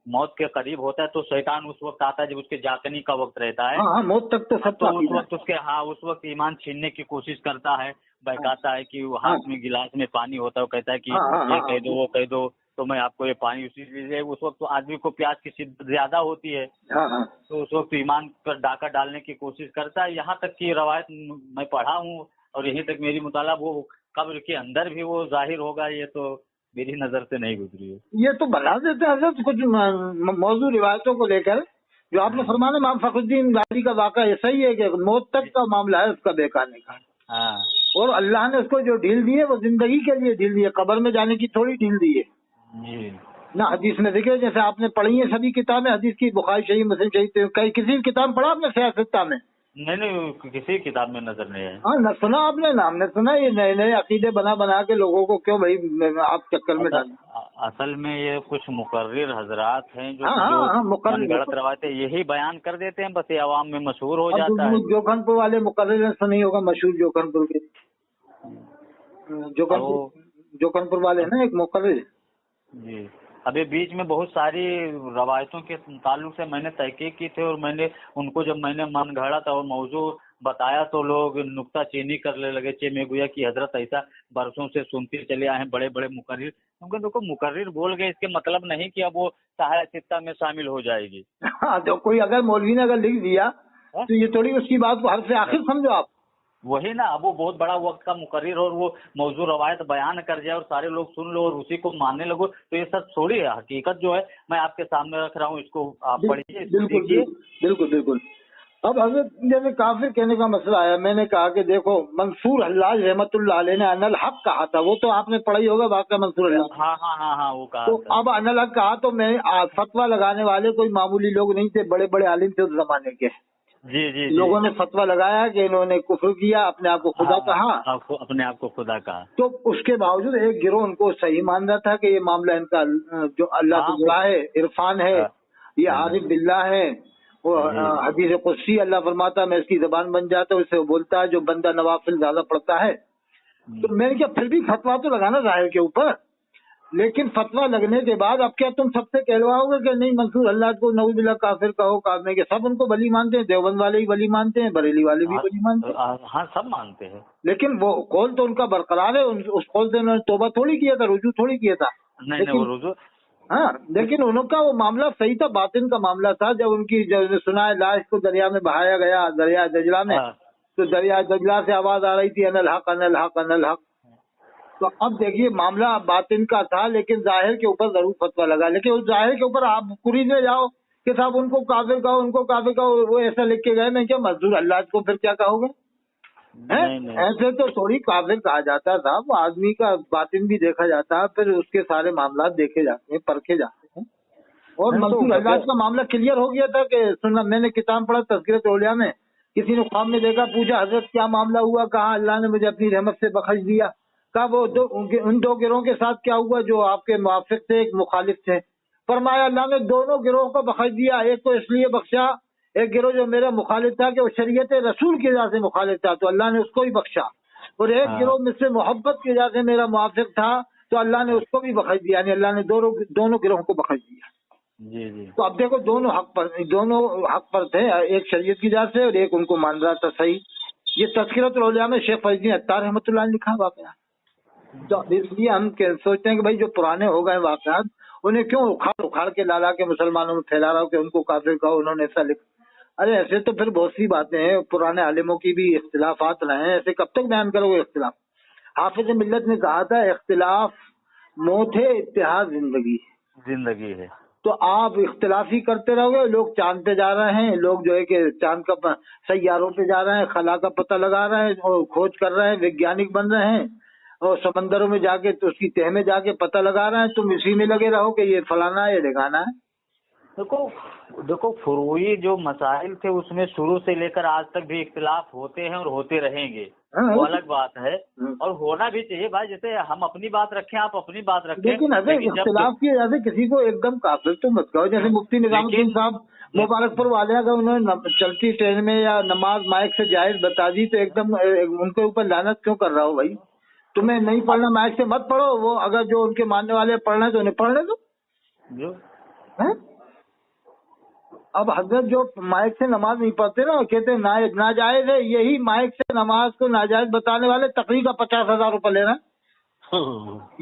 मौत के करीब होता है तो शैतान उस वक्त आता है जब उसके जागने का वक्त रहता है। हाँ, मौत तक तो सब तो उस वक्त उस वक्त ईमान छीनने की कोशिश करता है, बहकाता है कि वो हाथ में गिलास में पानी होता है, वो कहता है कि ये कह दो वो कह दो तो मैं आपको ये पानी उसी लीजिए। उस वक्त तो आदमी को प्यास की शिद्दत ज्यादा होती है, तो उस वक्त ईमान पर डाका डालने की कोशिश करता है। यहाँ तक की रवायत मैं पढ़ा हूँ और यहीं तक मेरी मुताला वो कब्र के अंदर भी वो जाहिर होगा, ये तो मेरी नजर से नहीं गुजरी है। ये तो बना देते हैं हजरत कुछ मौजूद रिवायतों को लेकर। जो आपने फरमाना इमाम फखरुद्दीन राजी का वाक़ा ये सही है कि मौत तक का मामला है उसका बहकाने का। हाँ, और अल्लाह ने उसको जो ढील दी है वो जिंदगी के लिए ढील दी है, कब्र में जाने की थोड़ी ढील दी है जी। ना। हदीस में देखिए, जैसे आपने पढ़ी है सभी किताबें हदीस की, बुखारी शरीफ, मुस्लिम शरीफ, कहीं किसी किताब पढ़ा आपने सियासत में? नहीं, किसी किताब में नजर नहीं है। हाँ, न सुना आपने, नाम ने सुना? ये नए नए अकीदे बना के लोगों को क्यों भाई आप चक्कर में डालें? असल में ये कुछ मुकर्रिर हजरात हैं जो मुकर्रिर रवायतें यही बयान कर देते हैं, बस ये अवाम में मशहूर हो जाता है। जोखनपुर वाले मुकर्रिर सुनी होगा, मशहूर जोखनपुर के जोखनपुर वाले ना एक मुकर्रिर जी। अभी बीच में बहुत सारी रवायतों के ताल्लुक से मैंने तहकीक की थी और उनको जब मैंने मन गढ़ा और मौजू बताया तो लोग नुक्ता चीनी करने लगे चे में गुया कि हजरत ऐसा बरसों से सुनते चले आए हैं बड़े बड़े मुकर्रिर। क्योंकि देखो मुकर्रिर बोल गए इसके मतलब नहीं कि अब वो सहाय सित्ता में शामिल हो जाएगी। हाँ, तो कोई अगर मौलवी ने अगर लिख दिया तो ये थोड़ी उसकी बात को हर से आखिर समझो आप। वही ना, अब वो बहुत बड़ा वक्त का मुकर्रिर और वो मौजूद रवायत बयान कर जाए और सारे लोग सुन लो और उसी को मानने लगो तो ये सब छोड़ी है। हकीकत जो है मैं आपके सामने रख रहा हूँ, इसको आप पढ़िए, देखिए। बिल्कुल बिल्कुल। अब हजरत जैसे काफिर कहने का मसला आया, मैंने कहा कि देखो मंसूर हल्लाज रहमतुल्लाह अलैह ने अनल हक कहा था, वो तो आपने पढ़ा ही होगा वाक़या मंसूर हल्लाज। हाँ, वो कहा। तो अब अनल हक कहा तो मैं फतवा लगाने वाले कोई मामूली लोग नहीं थे, बड़े बड़े आलिम थे उस जमाने के। जी। लोगों ने फतवा लगाया कि इन्होंने कुफ्र किया, अपने आप को खुदा कहा, अपने आप को खुदा कहा। तो उसके बावजूद एक गिरोह उनको सही मान रहा था कि ये मामला इनका जो अल्लाह से जुड़ा है, इरफान है, ये आरिफ बिल्लाह है। वो हदीस कुदसी अल्लाह फरमाता मैं इसकी जबान बन जाता हूँ, इससे वो बोलता है जो बंदा नवाफिल ज्यादा पढ़ता है। तो मैंने क्या फिर भी फतवा तो लगाना जाहिर के ऊपर, लेकिन फतवा लगने के बाद अब क्या तुम सबसे कहलवाओगे कि नहीं मंसूर अल्लाह को नऊज़ बिल्लाह काफिर कहो? काफिर के सब उनको वली मानते हैं, देवबंद वाले भी वली मानते हैं, बरेली वाले भी वली मानते हैं। हाँ, सब मानते हैं, लेकिन वो कौल तो उनका बरकरार है। उस कौल से उन्होंने तौबा थोड़ी किया था, रुजू थोड़ी किया था। नहीं, वो रुजू। हाँ, लेकिन उनका वो मामला सही था, बातिन का मामला था। जब सुना है लाश को दरिया में बहाया गया, दरिया दजला में, तो दरिया दजला से आवाज आ रही थी अनल हक अनल हक अनल हक। तो अब देखिए मामला बातिन का था, लेकिन जाहिर के ऊपर जरूर फतवा लगा। लेकिन उस जाहिर के ऊपर आप कुरीदने जाओ कि साहब उनको काफिर कहो, उनको काफिर कहो, वो ऐसा लिख के गए, मैं क्या मंसूर अल्लाह को फिर क्या कहोगे? ऐसे तो थोड़ी काफिर कहा जाता था, वो आदमी का बातिन भी देखा जाता है, फिर उसके सारे मामला देखे जाते हैं, परखे जाते हैं। और मंसूर अल्लाह का मामला क्लियर हो गया था कि सुनना, मैंने किताब पढ़ा तज़किरत औलिया में, किसी ने ख्वाब में देखा, पूछा हजरत क्या मामला हुआ? कहा अल्लाह ने मुझे अपनी रहमत से बख्श दिया। कहा वो उन दो गिरोह के साथ क्या हुआ जो आपके मुआफिक थे, एक मुखालिफ थे? फरमाया अल्लाह ने दोनों गिरोह को बख्श दिया। एक तो इसलिए बख्शा, एक गिरोह जो मेरा मुखालिफ था कि वो शरीयत रसूल की वजह से मुखालिफ था तो अल्लाह ने उसको भी बख्शा, और एक गिरोह मुझसे मोहब्बत की वजह से मेरा मुआफिक था तो अल्लाह ने उसको भी बख्श दिया। यानी अल्लाह ने दोनों गिरोह को बख्श दिया। जी। तो अब देखो दोनों हक पर थे, एक शरीयत की वजह से और एक उनको मान रहा था सही। ये तज़किरत औलिया में शेख फरीदुद्दीन अत्तार रहमतुल्लाह ने लिखा वाक़या। तो इसलिए हम सोचते हैं कि भाई जो पुराने हो गए वाक़यात उन्हें क्यों उखाड़ के ला के मुसलमानों में फैला रहा हो कि उनको काफिर कहो, उन्होंने ऐसा लिखा। अरे ऐसे तो फिर बहुत सी बातें हैं, पुराने आलिमों की भी इख्तिलाफात रहे हैं, ऐसे कब तक बयान करोगे इख्तिलाफ? हाफिज मिल्लत ने कहा था इख्तिलाफ मौत है, इत्तेहाद जिंदगी है। तो आप इख्तिलाफी करते रहोगे, लोग चांद पे जा रहे हैं, लोग जो है कि चांद का सैयारों पे जा रहे हैं, खला का पता लगा रहे हैं और खोज कर रहे हैं, वैज्ञानिक बन रहे हैं और समंदरों में जाके तो उसकी तह में जाके पता लगा रहे हैं, तुम इसी में लगे रहो कि ये फलाना है ये ढिकाना है। देखो फुरूई जो मसाइल थे उसमें शुरू से लेकर आज तक भी इख्तिलाफ होते हैं और होते रहेंगे, वो अलग बात है और होना भी चाहिए भाई। जैसे हम अपनी बात रखें, आप अपनी बात रखें, लेकिन अगर इख्तिलाफ की वजह से किसी को एकदम काफिर तो मत कहो। जैसे मुफ्ती निजामुद्दीन साहब मुबारकपुर वाले, अगर उन्होंने चलती ट्रेन में या नमाज माइक से जायज बता दी तो एकदम उनके ऊपर लानत क्यों कर रहा हो भाई? तुम्हें नहीं पढ़ना माइक से मत पढ़ो, वो अगर जो उनके मानने वाले पढ़ना है तो उन्हें पढ़ने दो। अब हजरत जो माइक से नमाज नहीं पढ़ते ना, कहते हैं नाजायज है, यही माइक से नमाज को नाजायज बताने वाले तकरीर का 50,000 रुपये ले रहे हैं।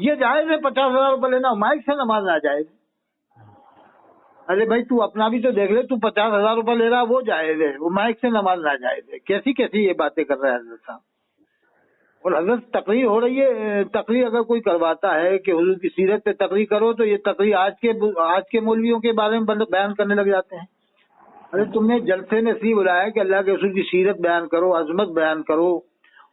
ये जायज है 50,000 रुपये लेना, माइक से नमाज नाजायज। अरे भाई तू अपना भी तो देख ले, तू 50,000 रुपये ले रहा है वो जायज है, वो माइक से नमाज नाजायज है। कैसी कैसी ये बातें कर रहे हैं हजरत साहब। और हजरत तकरीर हो रही है, तकरीर अगर कोई करवाता है कि हुजूर की सीरत पे तकरीर करो, तो ये तकरीर आज के मौलवियों के बारे में बयान करने लग जाते हैं। अरे तुमने जलसे में सी बुलाया कि अल्लाह के रसूल की सीरत बयान करो, अजमत बयान करो,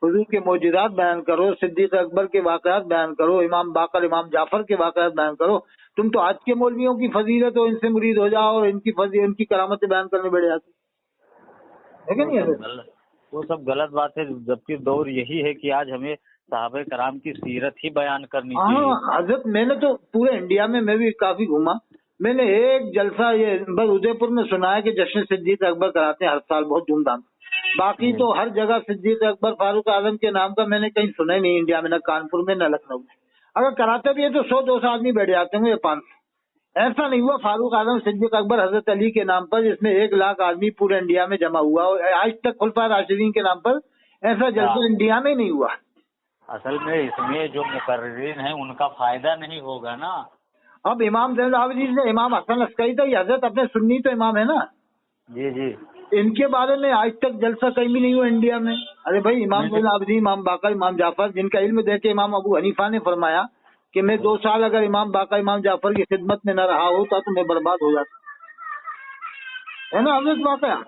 हुजूर के मौजूदात बयान करो, सिद्दीक अकबर के वाक़यात बयान करो, इमाम बाकर इमाम जाफर के वाक़यात बयान करो। तुम तो आज के मौलवियों की फजीलत हो, इनसे मुरीद हो जाओ और इनकी करामतें बयान करने बैठ जाते, है कि नहीं? वो सब गलत बात है, जबकि दौर यही है कि आज हमें सहाबे कराम की सीरत ही बयान करनी चाहिए। हाँ हजरत, मैंने तो पूरे इंडिया में मैं भी काफी घूमा, मैंने एक जलसा ये बस उदयपुर में सुना है कि जश्न सिद्दीक अकबर कराते हैं हर साल बहुत धूमधाम। बाकी तो हर जगह सिद्दीक अकबर फारूक आजम के नाम का मैंने कहीं सुना ही नहीं इंडिया में, न कानपुर में न लखनऊ में। अगर कराते भी है तो 100-200 आदमी बैठ जाते होंगे, 500। ऐसा नहीं हुआ फारूक आजम सिद्दीक अकबर हजरत अली के नाम पर जिसमें 1 लाख आदमी पूरे इंडिया में जमा हुआ, और आज तक खुलफा राशिदीन के नाम पर ऐसा जलसा इंडिया में नहीं हुआ। असल में इसमें जो मुकर्रिरीन है उनका फायदा नहीं होगा ना। अब इमाम ज़ैनुल आबिदीन से इमाम हसन अस्करी तो हजरत अपने सुन्नी तो इमाम है ना जी जी, इनके बारे में आज तक जलसा कहीं भी नहीं हुआ इंडिया में। अरे भाई इमाम ज़ैनुल आबिदीन, इमाम बाकर, इमाम जाफर, जिनका इल्म देख के इमाम अबू हनीफा ने फरमाया कि मैं 2 साल अगर इमाम बाकर इमाम जाफर की खिदमत में न रहा होता तो मैं बर्बाद हो जाता, है ना हजरत वाकया?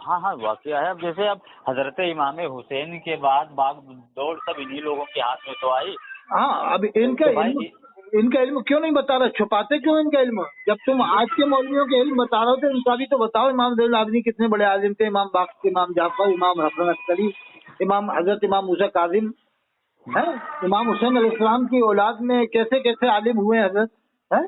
हाँ वाकया है। अब जैसे अब हजरत इमाम हुसैन के बाद बाग दौड़ सब इन्हीं लोगों के हाथ में तो आई। हाँ, अब इनका इल्म क्यों नहीं बता रहा, छुपाते क्यों इनका इल्म? जब तुम आज के मौलवियों के इल्म बता रहे हो तो इनका भी तो बताओ। इमाम ज़ैनुल आबिदीन कितने बड़े आलिम थे, इमाम बाकर, इमाम जाफर, इमाम हसन अस्करी, हजरत इमाम मूसा काज़िम है, इमाम हुसैन अलैहिस्सलाम की औलाद में कैसे कैसे आलिम हुए हजरत है।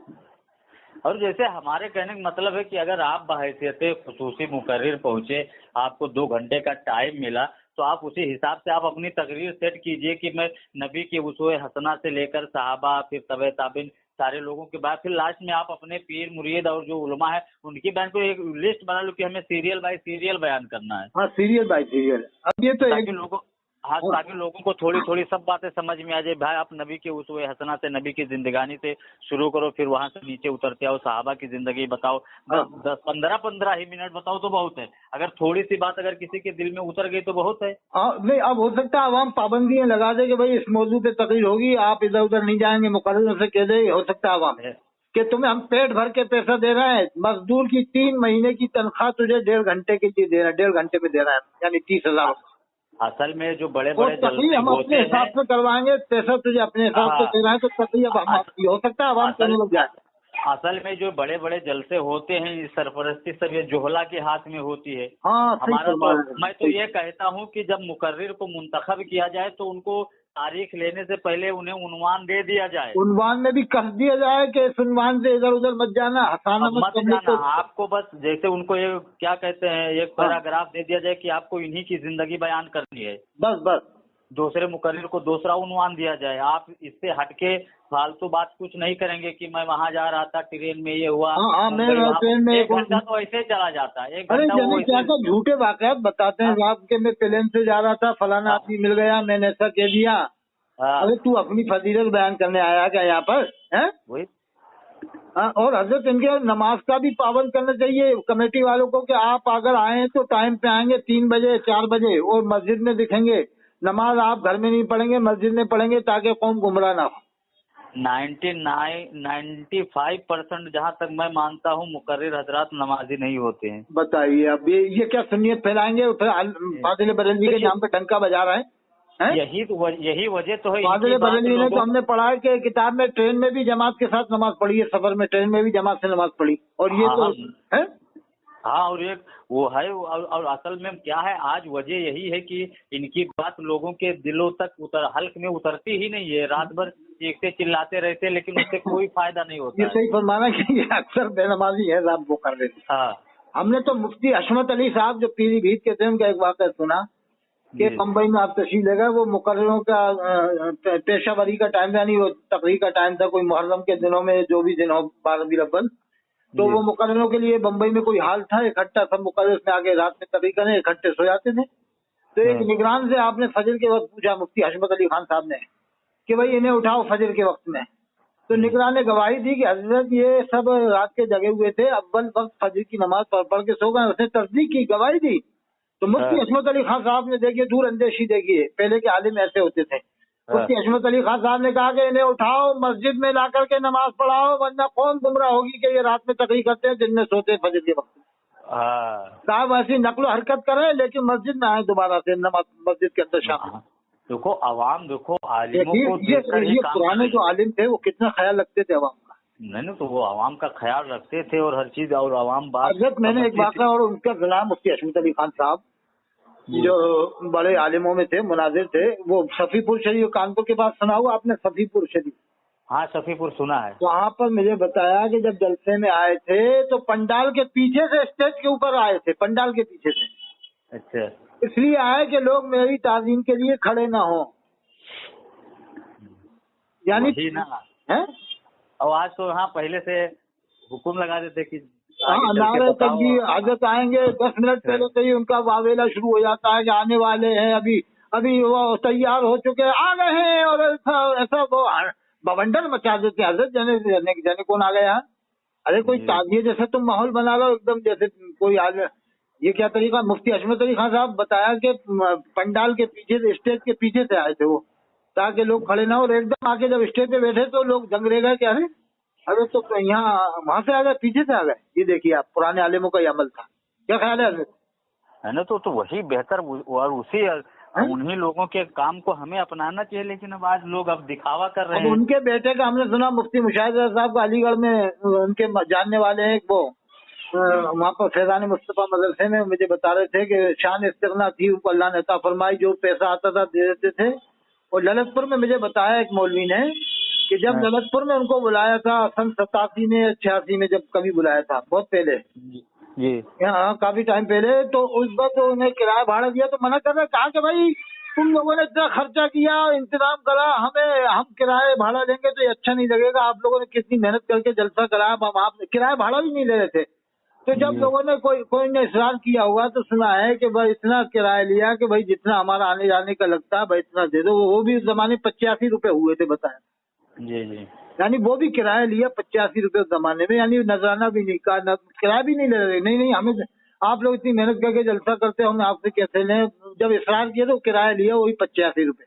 और जैसे हमारे कहने का मतलब है कि अगर आप बहैसियत खुसूसी मुकर्रिर पहुंचे, आपको 2 घंटे का टाइम मिला, तो आप उसी हिसाब से आप अपनी तकरीर सेट कीजिए कि मैं नबी के उसवे हसना से लेकर सहाबा, फिर तबे ताबिन, सारे लोगों के बाद फिर लास्ट में आप अपने पीर मुरीद और जो उलमा है उनकी बयान को एक लिस्ट बना लो कि हमें सीरियल बाय सीरियल बयान करना है। हाँ, सीरियल बाय सीरियल। अब ये तो ताकि लोगों को थोड़ी थोड़ी सब बातें समझ में आ जाए। भाई आप नबी के उसवे हसना से, नबी की जिंदगानी से शुरू करो, फिर वहां से नीचे उतरते आओ, सहाबा की जिंदगी बताओ, 10-15 ही मिनट बताओ तो बहुत है। अगर थोड़ी सी बात अगर किसी के दिल में उतर गई तो बहुत है। नहीं, अब हो सकता है आवाम पाबंदियां लगा दे कि भाई इस मौजू पे तकरीर होगी, आप इधर उधर नहीं जाएंगे, मुकर्रिर से कह दे, हो सकता है आवाम कि तुम्हें हम पेट भर के पैसा दे रहे हैं, मजदूर की 3 महीने की तनख्वाह तुझे 1.5 घंटे के लिए दे रहा है, 1.5 घंटे में दे रहा है, यानी 30,000। असल में जो बड़े बड़े तकरीर हम अपने हिसाब से करवाएंगे, पैसा तुझे अपने हिसाब से दे रहा है, तो तकरीर हो सकता है आवाम करने लग जाए। असल में जो बड़े बड़े जलसे होते हैं, इस सरपरस्ती सब ये जोहला के हाथ में होती है। हाँ, हमारा तो मैं तो ये कहता हूँ कि जब मुकर्रिर को मुंतखब किया जाए तो उनको तारीख लेने से पहले उन्हें उन्वान दे दिया जाए, उन्वान में भी कस दिया जाए कि इस उन्वान से इधर उधर मत जाना, हसाना मत जाना। आपको बस जैसे उनको ये क्या कहते हैं, एक पैराग्राफ दे दिया जाए कि आपको इन्हीं की जिंदगी बयान करनी है, बस दूसरे मुकर्रिर को दूसरा उन्वान दिया जाए। आप इससे हटके फालतू बात कुछ नहीं करेंगे कि मैं वहाँ जा रहा था, ट्रेन में ये हुआ। ट्रेन में 1 घंटा तो ऐसे ही चला जाता है। 1 घंटा क्या झूठे वाकयात बताते हैं साहब के मैं प्लेन से जा रहा था, फलाना आदमी मिल गया, मैंने ऐसा कह दिया। अरे तू अपनी फजीलत बयान करने आया क्या यहाँ पर है? वही। और हजरत इनके नमाज का भी पाबंद करना चाहिए कमेटी वालों को कि आप अगर आए तो टाइम पे आएंगे, 3 बजे 4 बजे, और मस्जिद में दिखेंगे। नमाज आप घर में नहीं पढ़ेंगे, मस्जिद में पढ़ेंगे ताकि कौम गुमराह ना हो। 95% जहाँ तक मैं मानता हूँ मुकर्रिर हजरात नमाजी नहीं होते हैं। बताइए अब ये क्या सुन्नियत फैलाएंगे, फिर फाजिल बरेलवी के नाम पे डंका बजा रहे हैं। यही वजह तो है। फाजिल बरेलवी ने तो हमने पढ़ा है कि किताब में ट्रेन में भी जमात के साथ नमाज पढ़ी है, सफर में ट्रेन में भी जमात से नमाज पढ़ी, और ये तो है। हाँ, और एक वो है, और असल में क्या है, आज वजह यही है कि इनकी बात लोगों के दिलों तक हल्क में उतरती ही नहीं है। रात भर एक से चिल्लाते रहते, लेकिन उससे कोई फायदा नहीं होता। ये सही फरमाना कि ये अक्सर बेनमाजी है साहब वो कर रहे थे। हाँ, हमने तो मुफ्ती हशमत अली साहब जो पीलीभीत के थे, उनका एक वाक़या सुना कि बम्बई में आप तशरीफ ले गए, वो मुकर्ररों का पेशावरी का टाइम, यानी वो तकरीर का टाइम था, कोई मुहर्रम के दिनों में, जो भी दिन हो 12 रबीउल अव्वल, तो वो मुकर्ररों के लिए बम्बई में कोई हाल था, इकट्ठा सब मुकर्रर उसमें आगे रात में तकरीर करें, इकट्ठे सो जाते थे। तो एक निगरान से आपने फजर के वक्त पूछा मुफ्ती हशमत अली खान साहब ने कि भाई इन्हें उठाओ फजर के वक्त में, तो निगरान ने गवाही दी कि हजरत ये सब रात के जगे हुए थे, अव्वल वक्त फजर की नमाज पढ़ के सो गए। उसने तस्दीक की, गवाही दी। तो मुफ्ती हशमत अली खान साहब ने देखिए दूर अंदेशी देखिए, पहले के आलिम ऐसे होते थे। मुफ्ती हशमत अली खान साहब ने कहा कि इन्हें उठाओ, मस्जिद में ला करके नमाज पढ़ाओ, वरना कौन गुमराह होगी कि ये रात में तकरीर करते हैं, दिन में सोते हैं फजर के वक्त। साहब ऐसी नकलो हरकत करें, लेकिन मस्जिद में आए दोबारा से नमाज मस्जिद के अंदर शामिल। देखो आवाम, देखो आलिमों को ये पुराने जो आलिम थे वो कितना ख्याल रखते थे आवाम का। नहीं, तो वो आवाम का ख्याल रखते थे और हर चीज, और आवाम बात। मैंने एक वाक़या और उनका गुलाम मुफ्ती हशमत अली खान साहब जो बड़े आलिमों में थे, मुनाजिर थे, वो सफीपुर शरीफ कानपुर के पास सुना हुआ आपने, सफीपुर शरीफ? हाँ, सफीपुर सुना है। वहाँ पर मुझे बताया कि जब जलसे में आए थे तो पंडाल के पीछे से, स्टेज के ऊपर आए थे, पंडाल के पीछे से। अच्छा। इसलिए आए कि लोग मेरी ताज़ीम के लिए खड़े ना हो, यानी ना है। और आज तो हाँ पहले से हुक्म लगा देते कि नारे तकबीर, हजरत आएंगे 10 मिनट पहले से ही उनका वावेला शुरू हो जाता है कि आने वाले हैं, अभी वो तैयार हो चुके हैं, आ गए हैं, और ऐसा वो बवंडर मचा देते हैं। हजरत जाने कौन आ गया? अरे कोई ताजिए जैसे तुम माहौल बना लो एकदम, जैसे कोई आ गया। ये क्या तरीका? मुफ्ती हशमत अली खान साहब बताया कि पंडाल के पीछे, स्टेज के पीछे से आए थे वो, ताकि लोग खड़े ना हो, और एकदम आके जब स्टेज पे बैठे तो लोग जंग रह गए, क्या है अरे तो यहाँ वहाँ से आ गए, पीछे से आ गए। ये देखिए आप, पुराने आलिमों का ये अमल था। क्या ख्याल है ना? तो वही बेहतर, और उसी उन्हीं लोगों के काम को हमें अपनाना चाहिए। लेकिन अब आज लोग अब दिखावा कर रहे हैं। उनके बेटे का हमने सुना, मुफ्ती मुशाहिद साहब का अलीगढ़ में उनके जानने वाले हैं, वो वहाँ पर फैजान मुस्तफा मदरसे में मुझे बता रहे थे कि शान इस्तिगना थी, उनको अल्लाह ने अता फरमाई, जो पैसा आता था दे देते थे। और ललितपुर में मुझे बताया एक मौलवी ने कि जब ललितपुर में उनको बुलाया था सन 87 में 86 में, जब कभी बुलाया था, बहुत पहले जी, हाँ काफी टाइम पहले, तो उस वक्त तो उन्हें किराया भाड़ा दिया तो मना कर रहे, कहा कि भाई तुम लोगों ने इतना खर्चा किया, इंतजाम करा, हम किराया भाड़ा देंगे तो ये अच्छा नहीं लगेगा, आप लोगों ने कितनी मेहनत करके जलसा कराया, हम आप किराया भाड़ा भी नहीं ले रहे थे। तो जब लोगों ने कोई ने इसरार किया होगा तो सुना है कि भाई इतना किराया लिया कि भाई जितना हमारा आने जाने का लगता है भाई इतना दे दो। वो भी उस जमाने 85 रुपए हुए थे, बताया जी। यानी वो भी किराया लिया 85 रुपए उस जमाने में, यानी नजराना भी नहीं का, किराया भी नहीं ले रहे। नहीं हमें, आप लोग इतनी मेहनत करके जलसा करते हो, हम आपसे कैसे लें? जब इसरार किया तो किराया लिया वही 85 रुपए।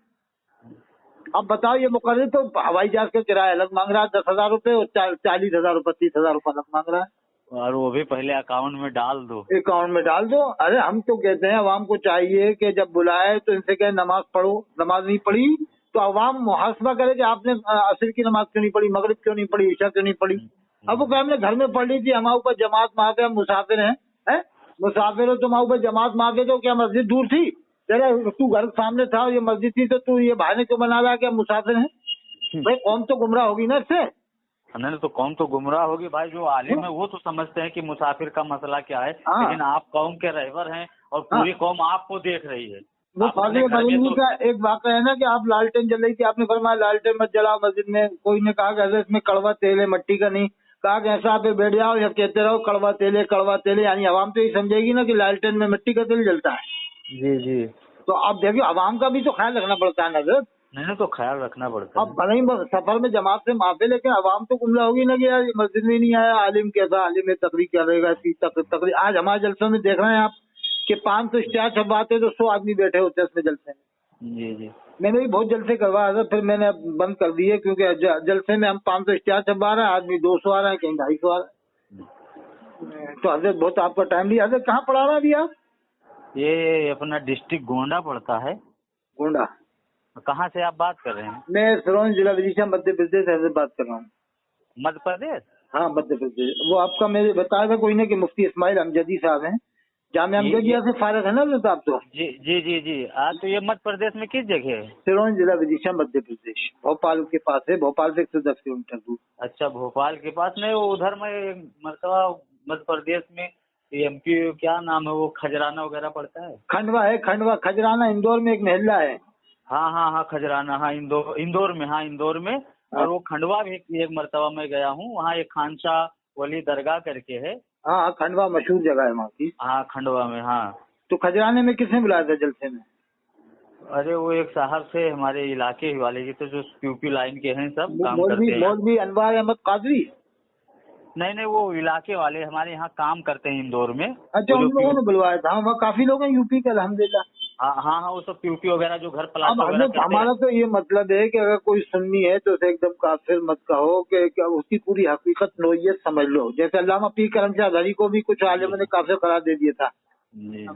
अब बताओ, ये मुकर्रर तो हवाई जहाज का किराया अलग मांग रहा है 10,000 रुपए, और 40,000 रुपए 30,000 रुपए अलग मांग रहा है, और वो भी पहले अकाउंट में डाल दो, अकाउंट में डाल दो। अरे हम तो कहते हैं अवाम को चाहिए कि जब बुलाए तो इनसे कहे नमाज पढ़ो, नमाज नहीं पढ़ी तो अवाम मुहासबा करे कि आपने असर की नमाज क्यों नहीं पढ़ी, मगरिब क्यों नहीं पढ़ी, ईशा क्यों नहीं पढ़ी। अब वो कहे हमने घर में पढ़ ली थी, हमारे ऊपर जमात माफे, हम मुसाफिर हैं, मुसाफिर हो, तुम्हारे ऊपर जमात माफे, तो क्या मस्जिद दूर थी तेरा? तू घर सामने था, ये मस्जिद थी, तो तू ये बहाने क्यों बना रहा है कि हम मुसाफिर हैं? भाई कौम तो गुमराह होगी ना इससे। नहीं तो कौम तो गुमराह होगी भाई। जो आलिम है वो तो समझते हैं कि मुसाफिर का मसला क्या है, लेकिन आप कौम के रहबर हैं और पूरी कौम आपको देख रही है। वो फाजिल बरेलवी का एक वाक़या है ना कि आप लालटेन जल रही थी, आपने फरमाया लालटेन मत जलाओ मस्जिद में। कोई ने कहा कि इसमें कड़वा तेल है, मट्टी का नहीं। कहा कि ऐसा आप बैठ जाओ या कहते रहो कड़वा तेल है, यानी आवाम तो ये समझेगी ना कि लालटेन में मिट्टी का तेल जलता है। जी। तो आप देखिए आवाम का भी तो ख्याल रखना पड़ता है ना। नहीं तो ख्याल रखना पड़ता है। अब भले ही सफर में जमात से माफे, लेकिन आवाम तो गुमराह होगी ना कि यार मस्जिद में नहीं आया, आलिम कैसा, आलिम तकरीर करेगा, तकरीर। आज हमारे जलसों में देख रहे हैं आप कि 500 स्टार छपवाते तो 100 आदमी बैठे होते हैं उसमें जलसे में। जी। मैंने भी बहुत जलसे करवाया था, फिर मैंने बंद कर दिए, क्योंकि जलसे में हम 500 स्टार छपवा रहे हैं, आदमी 200 आ रहा है, कहीं 250 आ रहा है। तो हजरत बहुत आपका टाइम लिया। हजरत कहाँ पढ़ा रहा अभी आप? ये अपना डिस्ट्रिक्ट गोंडा पड़ता है। गोंडा कहाँ से आप बात कर रहे हैं? मैं सिरोंज जिला विदिशा मध्य प्रदेश से बात कर रहा हूँ। मध्य प्रदेश? हाँ मध्य प्रदेश। वो आपका मैंने बताया था कोई ने कि मुफ्ती इस्माइल अमजदी साहब हैं, जामिया अमजदिया से फारिग है ना तो आप? तो जी जी जी जी। तो ये मध्य प्रदेश में किस जगह है? सिरोंज जिला विदिशा मध्य प्रदेश, भोपाल के पास है, भोपाल से 110 किलोमीटर दूर। अच्छा, भोपाल के पास नहीं, वो उधर में मतलब मध्य प्रदेश में एमपी, क्या नाम है वो, खजराना वगैरह पड़ता है? खंडवा है, खंडवा खजराना इंदौर में एक महल्ला है। हाँ हाँ हाँ, खजराना, हाँ इंदौर में, हाँ इंदौर में। और वो खंडवा भी एक मरतबा में गया हूँ, वहाँ एक खानशाह वली दरगाह करके है। हाँ खंडवा मशहूर जगह है वहाँ की। हाँ खंडवा में, हाँ। तो खजराने में किसने बुलाया था जलसे में? अरे वो एक साहब से हमारे इलाके ही वाले की, तो जो यूपी लाइन के हैं, सब काम करते हैं। मौलवी अनवार अहमद कादरी? नहीं नहीं, वो इलाके वाले हमारे यहाँ काम करते हैं इंदौर में। अच्छा, उन लोगों ने बुलवाया था। वहाँ काफी लोग हैं यूपी के, अल्हम्दुलिल्लाह। हाँ हाँ हाँ, वो सब प्यूपी वगैरह जो घर अब प्लास्टर वगैरह करते हैं। हमारा तो ये मतलब है कि अगर कोई सुन्नी है तो उसे एकदम काफिर मत कहो, कि उसकी पूरी हकीकत नोयत समझ लो। जैसे अल्लामा पीर करमचंद अली को भी कुछ आलिमों ने काफिर करार दे दिया था,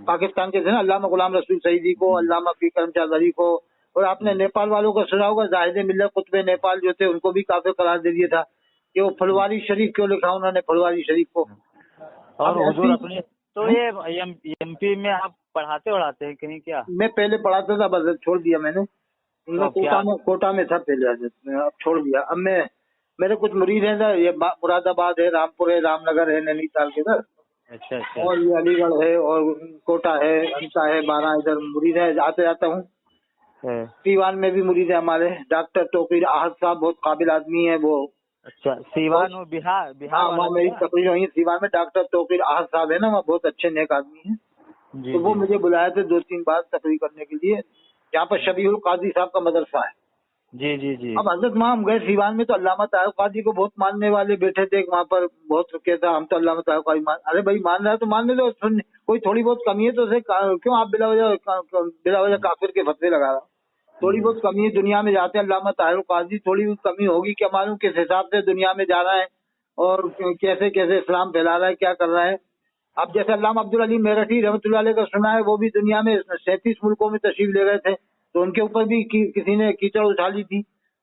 पाकिस्तान के थे ना, अल्लामा गुलाम रसूल सईदी को, अल्लामा पीर करमचंद अली को। और आपने नेपाल वालों को सुना होगा, जाहिद मिल्लत कुतुब नेपाल जो थे, उनको भी काफिर करार दे दिया था कि वो फुलवारी शरीफ क्यों लिखा उन्होंने, फुलवारी शरीफ को। और हुजूर अपने तो ये एमपी में आप पढ़ाते हैं कहीं क्या? मैं पहले पढ़ाता था, बस छोड़ दिया मैंने। कोटा में था पहले, अब छोड़ दिया। अब मेरे कुछ मुरीद हैं, ये मुरादाबाद है, रामपुर है, रामनगर है, नैनीताल के इधर। अच्छा अच्छा। और ये अलीगढ़ है, और कोटा है, अंसा है, 12 इधर मुरीद है, आते जाता हूँ। सीवान में भी मुरीद है हमारे, डॉक्टर तौकीर आहद साहब, बहुत काबिल आदमी है वो। अच्छा, सीवान और बिहार हाँ, मेरी तकरीर हुई सीवान में, डॉक्टर तौकीर आहद साहब है ना, वहाँ बहुत अच्छे नेक आदमी हैं। तो वो मुझे बुलाए थे 2-3 बार तकरीर करने के लिए, यहाँ पर शबीहुल कादी साहब का मदरसा है। जी जी जी। अब हजरत वहाँ हम गए सीवान में, तो अल्लामा ताहिर कादी को बहुत मानने वाले बैठे थे वहाँ पर, बहुत रुके था। हम तो अल्लामा ताहिर कादी अरे भाई मान रहा है तो मान ले, सुन कोई थोड़ी बहुत कमी है तो उसे क्यों आप बिला वजह काफिर के फतवे लगा रहा? थोड़ी बहुत कमी है, दुनिया में जाते हैं अल्लामा ताहिर कादी, थोड़ी बहुत कमी होगी, क्या मालूम किस हिसाब से दुनिया में जा रहा है और कैसे कैसे इस्लाम फैला रहा है, क्या कर रहा है। अब जैसे अल्लामा अब्दुल अली मेरठी रहमतुल्लाह अलैह का सुना है, वो भी दुनिया में 37 मुल्कों में तशरीफ ले गए थे, तो उनके ऊपर भी किसी ने कीचड़ उछा ली थी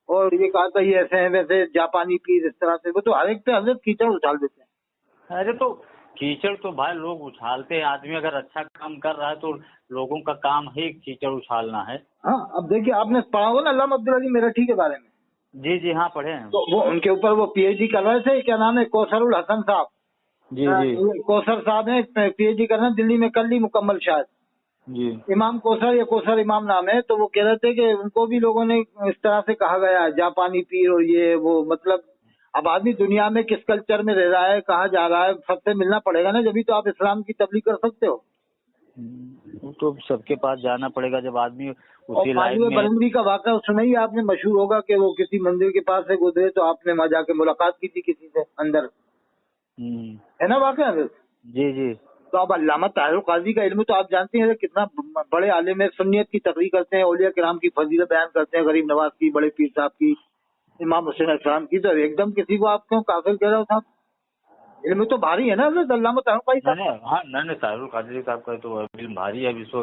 और ये कहा था ये ऐसे हैं वैसे, जापानी पीर इस तरह से। वो तो हर एक पे हजरत कीचड़ उछाल देते हैं। अरे तो कीचड़ तो भाई लोग उछालते हैं, आदमी अगर अच्छा काम कर रहा है तो लोगों का काम ही कीचड़ उछालना है। हाँ, अब देखिए आपने पढ़ा होगा ना अल्लामा अब्दुल अली मेरठी के बारे में? जी जी हाँ, पढ़े हैं। तो वो उनके ऊपर वो पीएचडी कर रहे थे, क्या नाम है, कौसरुल हसन साहब। जी जी। कौसर साहब है, पीएचडी कर रहे हैं दिल्ली में, कल ही मुकम्मल शायद। जी। इमाम कौसर या कौसर इमाम नाम है। तो वो कह रहे थे कि उनको भी लोगों ने इस तरह से कहा गया है, जापानी पीर और ये वो। मतलब अब आदमी दुनिया में किस कल्चर में रह रहा है, कहाँ जा रहा है, सबसे मिलना पड़ेगा ना, जब तो आप इस्लाम की तबलीग कर सकते हो। तो सबके पास जाना पड़ेगा जब आदमी उसी लाइन में। बरंगी का वाक़या सुनाइए आपने, मशहूर होगा कि वो किसी मंदिर के पास से गुजरे तो आपने वहाँ जाके मुलाकात की थी किसी से अंदर, है ना वाक़या? जी जी। तो अब अल्लामा ताहिर कादी का इल्म तो आप जानते हैं कितना बड़े आलिम है, सुन्नियत की तकरीर करते हैं, औलिया किराम की फजीलत बयान करते हैं, गरीब नवाज की, बड़े पीर साहब की, इमाम हुसैन अलैहिस्सलाम की। तो एकदम किसी को आप क्यों काफिर कह रहे हो साहब? इल्म तो भारी है ना अल्लामा ताहिर कादी साहब। हाँ नहीं, ताहिर कादी साहब का तो इल्म भारी है, विश्व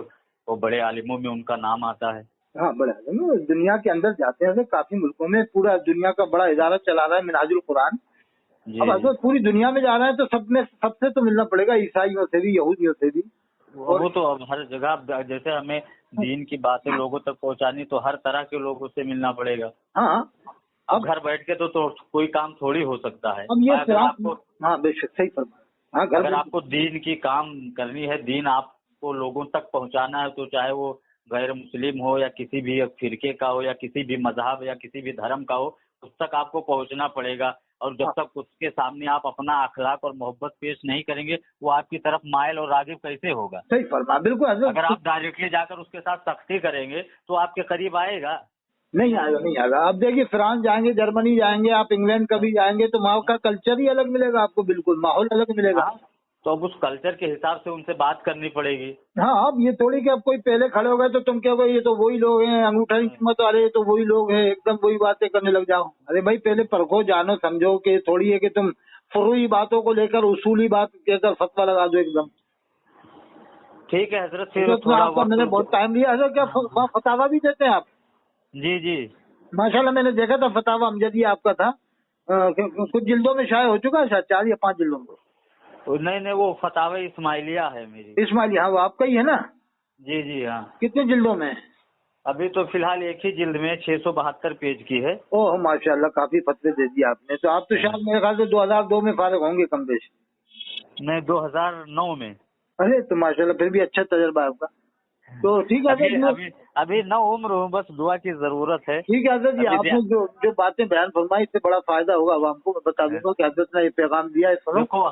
वो बड़े आलिमों में उनका नाम आता है। हाँ, बड़े आलिम दुनिया के अंदर जाते हैं, काफी मुल्कों में पूरा दुनिया का बड़ा इदारा चला रहा है मिनहाजुल कुरान। अब अगर पूरी दुनिया में जा रहा है तो सबसे तो मिलना पड़ेगा, ईसाइयों से भी, यहूदियों से भी। और वो तो अब हर जगह, जैसे हमें दीन की बातें लोगों तक पहुंचानी तो हर तरह के लोगों से मिलना पड़ेगा। हाँ, अब घर बैठ के तो कोई काम थोड़ी हो सकता है। अब ये आपको, हाँ बेशक सही फरमा। हाँ, अगर आपको दीन की काम करनी है, दीन आपको लोगों तक पहुंचाना है, तो चाहे वो गैर मुस्लिम हो या किसी भी फिरके का हो या किसी भी मजहब या किसी भी धर्म का हो, उस तक आपको पहुंचना पड़ेगा। और जब तक उसके सामने आप अपना अखलाक और मोहब्बत पेश नहीं करेंगे, वो आपकी तरफ माइल और रागिब कैसे होगा? सही फरमा, बिल्कुल। अगर आप डायरेक्टली जाकर उसके साथ सख्ती करेंगे तो आपके करीब आएगा? नहीं आएगा। आप देखिए फ्रांस जाएंगे, जर्मनी जाएंगे, आप इंग्लैंड कभी जाएंगे तो वहाँ का कल्चर ही अलग मिलेगा आपको, बिल्कुल माहौल अलग मिलेगा। तो अब उस कल्चर के हिसाब से उनसे बात करनी पड़ेगी। हाँ, अब ये थोड़ी कि अब कोई पहले खड़े हो गए तो तुम क्या हो, ये तो वही लोग हैं, अंगूठा नहीं चूमा तो अरे तो वही लोग हैं, एकदम वही बातें करने लग जाओ। अरे भाई पहले परखो, जानो, समझो, कि थोड़ी है कि तुम फुरूई बातों को लेकर उसूली बात कहकर फतवा लगा दो एकदम। ठीक है हजरत, फिर थोड़ा आपका मैंने बहुत टाइम लिया। हजरत क्या फतावा भी देते हैं आप? जी जी। माशाल्लाह मैंने देखा था फतावा अमजदिया आपका था, कुछ जिल्दों में शाये हो चुका है शायद 4 या 5 जिल्दों में। नहीं वो फतावा इस्माइलिया है मेरी। इस्माइली, हाँ वो आपका ही है ना? जी जी हाँ। कितने जिल्दों में? अभी तो फिलहाल एक ही जिल्द में 672 पेज की है। ओह माशाल्लाह, काफी फतवे दे दिए आपने। तो आप तो शायद मेरे ख्याल से 2002 में फारिग होंगे कम बेश। नहीं 2009 में। अरे तो माशाल्लाह फिर भी अच्छा तजर्बा है आपका। तो ठीक है अभी हजरत, अभी अभी न उम्र हूँ, बस दुआ की जरूरत है। ठीक है हजरत जी, अभी आपने जो बातें बयान फरमाई इससे बड़ा फायदा होगा आवाम को। मैं बता दूंगा कि हजरत ने ये पैगाम दिया है, सुनो। देखो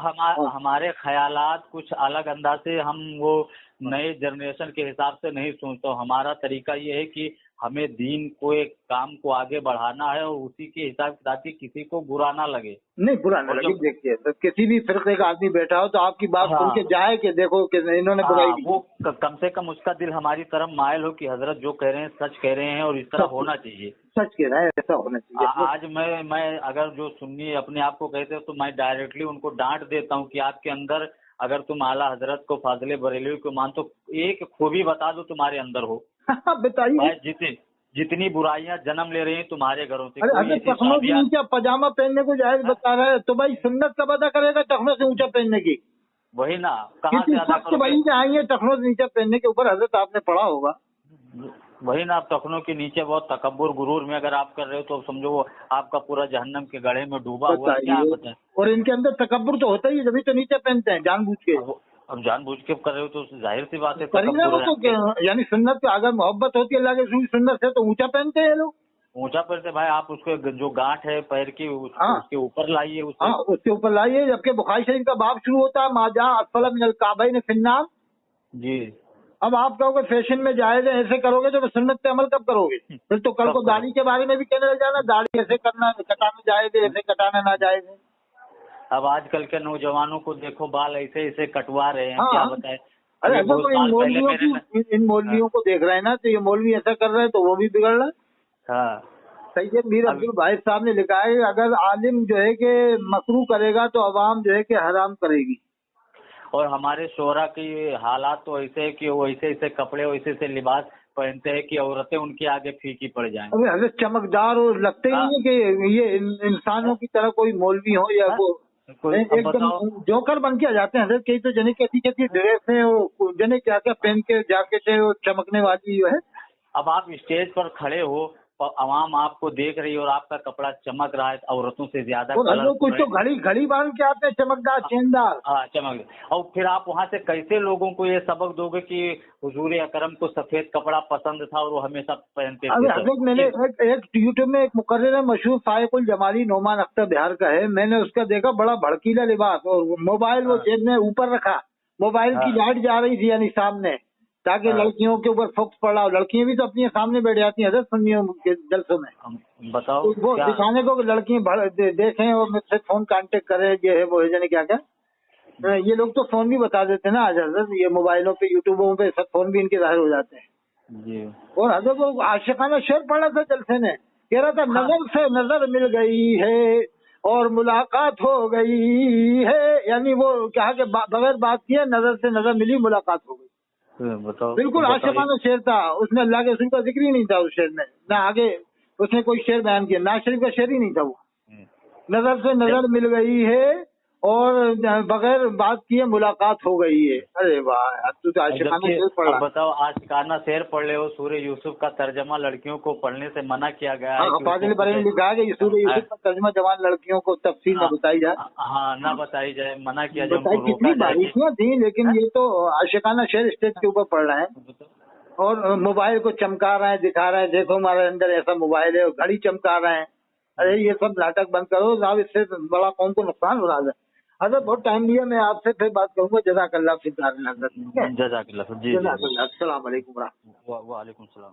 हमारे ख्यालात कुछ अलग अंदाज से, हम वो नए जनरेशन के हिसाब से नहीं सोचते। हमारा तरीका ये है कि हमें दीन को, एक काम को आगे बढ़ाना है और उसी के हिसाब से, ताकि किसी को बुरा ना लगे। नहीं बुरा ना लगे। देखिए तो किसी भी फिरके का आदमी बैठा हो तो आपकी बात सुन के जाए कि देखो कि इन्होंने बुराई की, वो कम से कम उसका दिल हमारी तरफ मायल हो कि हजरत जो कह रहे हैं सच कह रहे हैं और इस तरह होना चाहिए। सच कह रहा है, ऐसा होना चाहिए। आज मैं अगर जो सुन्नी अपने आप को कहते हो तो मैं डायरेक्टली उनको डांट देता हूँ कि आपके अंदर, अगर तुम आला हजरत को, फाजिले बरेलवी को मानते, एक खूबी बता दो तुम्हारे अंदर हो। बताइए। जितनी बुराइयां जन्म ले रही हैं तुम्हारे घरों से। अरे टखनों से ऊंचा पजामा पहनने को जायज बता रहा है तो भाई सुन्नत कब अदा करेगा टखनों से ऊंचा पहनने की? वही ना, कहाँ से अदा करोगे? वही आई है टखनों से नीचे पहनने के ऊपर, हजरत आपने पढ़ा होगा। वही ना, आप टखनों के नीचे बहुत तकब्बुर गुरूर में अगर आप कर रहे हो तो समझो वो आपका पूरा जहन्नम के गड्ढे में डूबा हुआ है। क्या बताएं? और इनके अंदर तकब्बुर तो होता ही है, जब तो नीचे पहनते हैं जानबूझ के। अब जानबूझ के कर रहे हो तो जाहिर सी बात है तो यानी सुन्नत पे अगर मोहब्बत होती है अल्लाह के सुन्नत से तो ऊंचा पहनते हैं लोग। ऊंचा पहनते भाई, आप उसको जो गांठ है पैर की उसके ऊपर लाइए, उसके ऊपर लाइए। जबकि बुखारी शरीफ का बाब शुरू होता है माजा असफल मिनल काबैन फिन्नार जी। अब आप कहोगे फैशन में जायज है, ऐसे करोगे तो सुन्नत पे अमल कब करोगे? फिर तो कल को दाढ़ी के बारे में भी कहने लग जाना, दाढ़ी ऐसे करना, कटाना जायज है, ऐसे कटाना ना जायज है। अब आजकल के नौजवानों को देखो, बाल ऐसे ऐसे कटवा रहे हैं। क्या बताए? अरे इन मौलवियों को देख रहे हैं ना, तो ये मौलवी ऐसा कर रहे हैं तो वो भी बिगड़ रहा है। हाँ सही है। मीर अब्दुल भाई साहब ने लिखा है अगर आलिम जो है कि मकरू करेगा तो अवाम जो है कि हराम करेगी। और हमारे शोरा की हालात तो ऐसे है कि वो ऐसे ऐसे कपड़े, वैसे ऐसे लिबास पहनते हैं कि औरतें उनके आगे फीकी पड़ जाएं। अरे हजरत चमकदार और लगते ही नहीं कि ये इंसानों की तरह कोई मौलवी हो या वो एकदम जोकर बन के आ जाते हैं। हजरत कई तो जने कैसी कैसी ड्रेस है, वो जने क्या क्या पहन के जैकेट है, वो चमकने वाली है। अब आप स्टेज पर खड़े हो, अवाम आपको देख रही है और आपका कपड़ा चमक रहा है औरतों से ज्यादा। कुछ तो घड़ी बांध के आते हैं चमकदार चेनदार। हाँ चमक। और फिर आप वहाँ से कैसे लोगों को ये सबक दोगे कि हुजूर अकरम को सफेद कपड़ा पसंद था और वो हमेशा पहनते थे? मैंने एक यूट्यूब में एक मुकर्रर मशहूर फाइकुल जमाली नोमान अख्तर बिहार का है, मैंने उसका देखा बड़ा भड़कीला लिबास और मोबाइल वो जेब में ऊपर रखा, मोबाइल की लाइट जा रही थी यानी सामने, ताकि लड़कियों के ऊपर फोकस पड़ा। लड़कियां भी तो अपनी सामने बैठ जाती हैं हजरत सुन्नियों के जलसों में। बताओ तो वो दिखाने को लड़कियां देखें और मुझसे फोन कांटेक्ट करें, ये है वो है जाने क्या क्या। ये लोग तो फोन भी बता देते हैं ना आज हजरत, ये मोबाइलों पे यूट्यूबों पे सब फोन भी इनके जाहिर हो जाते हैं। और हजरत वो आशिकाना शेर पढ़ा था जलसे ने, कह रहा था नजर से नजर मिल गई है और मुलाकात हो गई है, यानी वो क्या कि बगैर बात किए नजर से नजर मिली, मुलाकात हो गई। बताओ बिल्कुल आशिकाना शेर था, उसमें अल्लाह के रसूल का जिक्र ही नहीं था उस शेर में, ना आगे उसने कोई शेर बयान किया, नाज शरीफ का शेर ही नहीं था वो। नजर से नजर मिल गई है और बगैर बात किए मुलाकात हो गई है। अरे वाह, तू तो आशिकाना शेर पढ़ रहा। बताओ आशिकाना शेर पढ़ ले हो। सूर्य यूसुफ का तर्जमा लड़कियों को पढ़ने से मना किया गया है। फाजिल बरेलवी ने लिखा है कि सूर्य यूसुफ का तर्जमा जवान लड़कियों को तफसील न बताई जाए। हाँ ना बताई जाए, मना किया जाए। कितनी बारीकियां थी, लेकिन ये तो आशिकाना शेर स्टेज के ऊपर पढ़ रहे हैं और मोबाइल को चमका रहे हैं, दिखा रहे हैं देखो हमारे अंदर ऐसा मोबाइल है, घड़ी चमका रहे हैं। अरे ये सब नाटक बंद करो साहब, इससे बड़ा कौम को नुकसान हो रहा है। अगर बहुत टाइम लिया, मैं आपसे फिर बात करूंगा। जज़ाकल्लाह फिर। जज़ाकल्लाह जी। अस्सलाम वालेकुम। वालेकुम सलाम।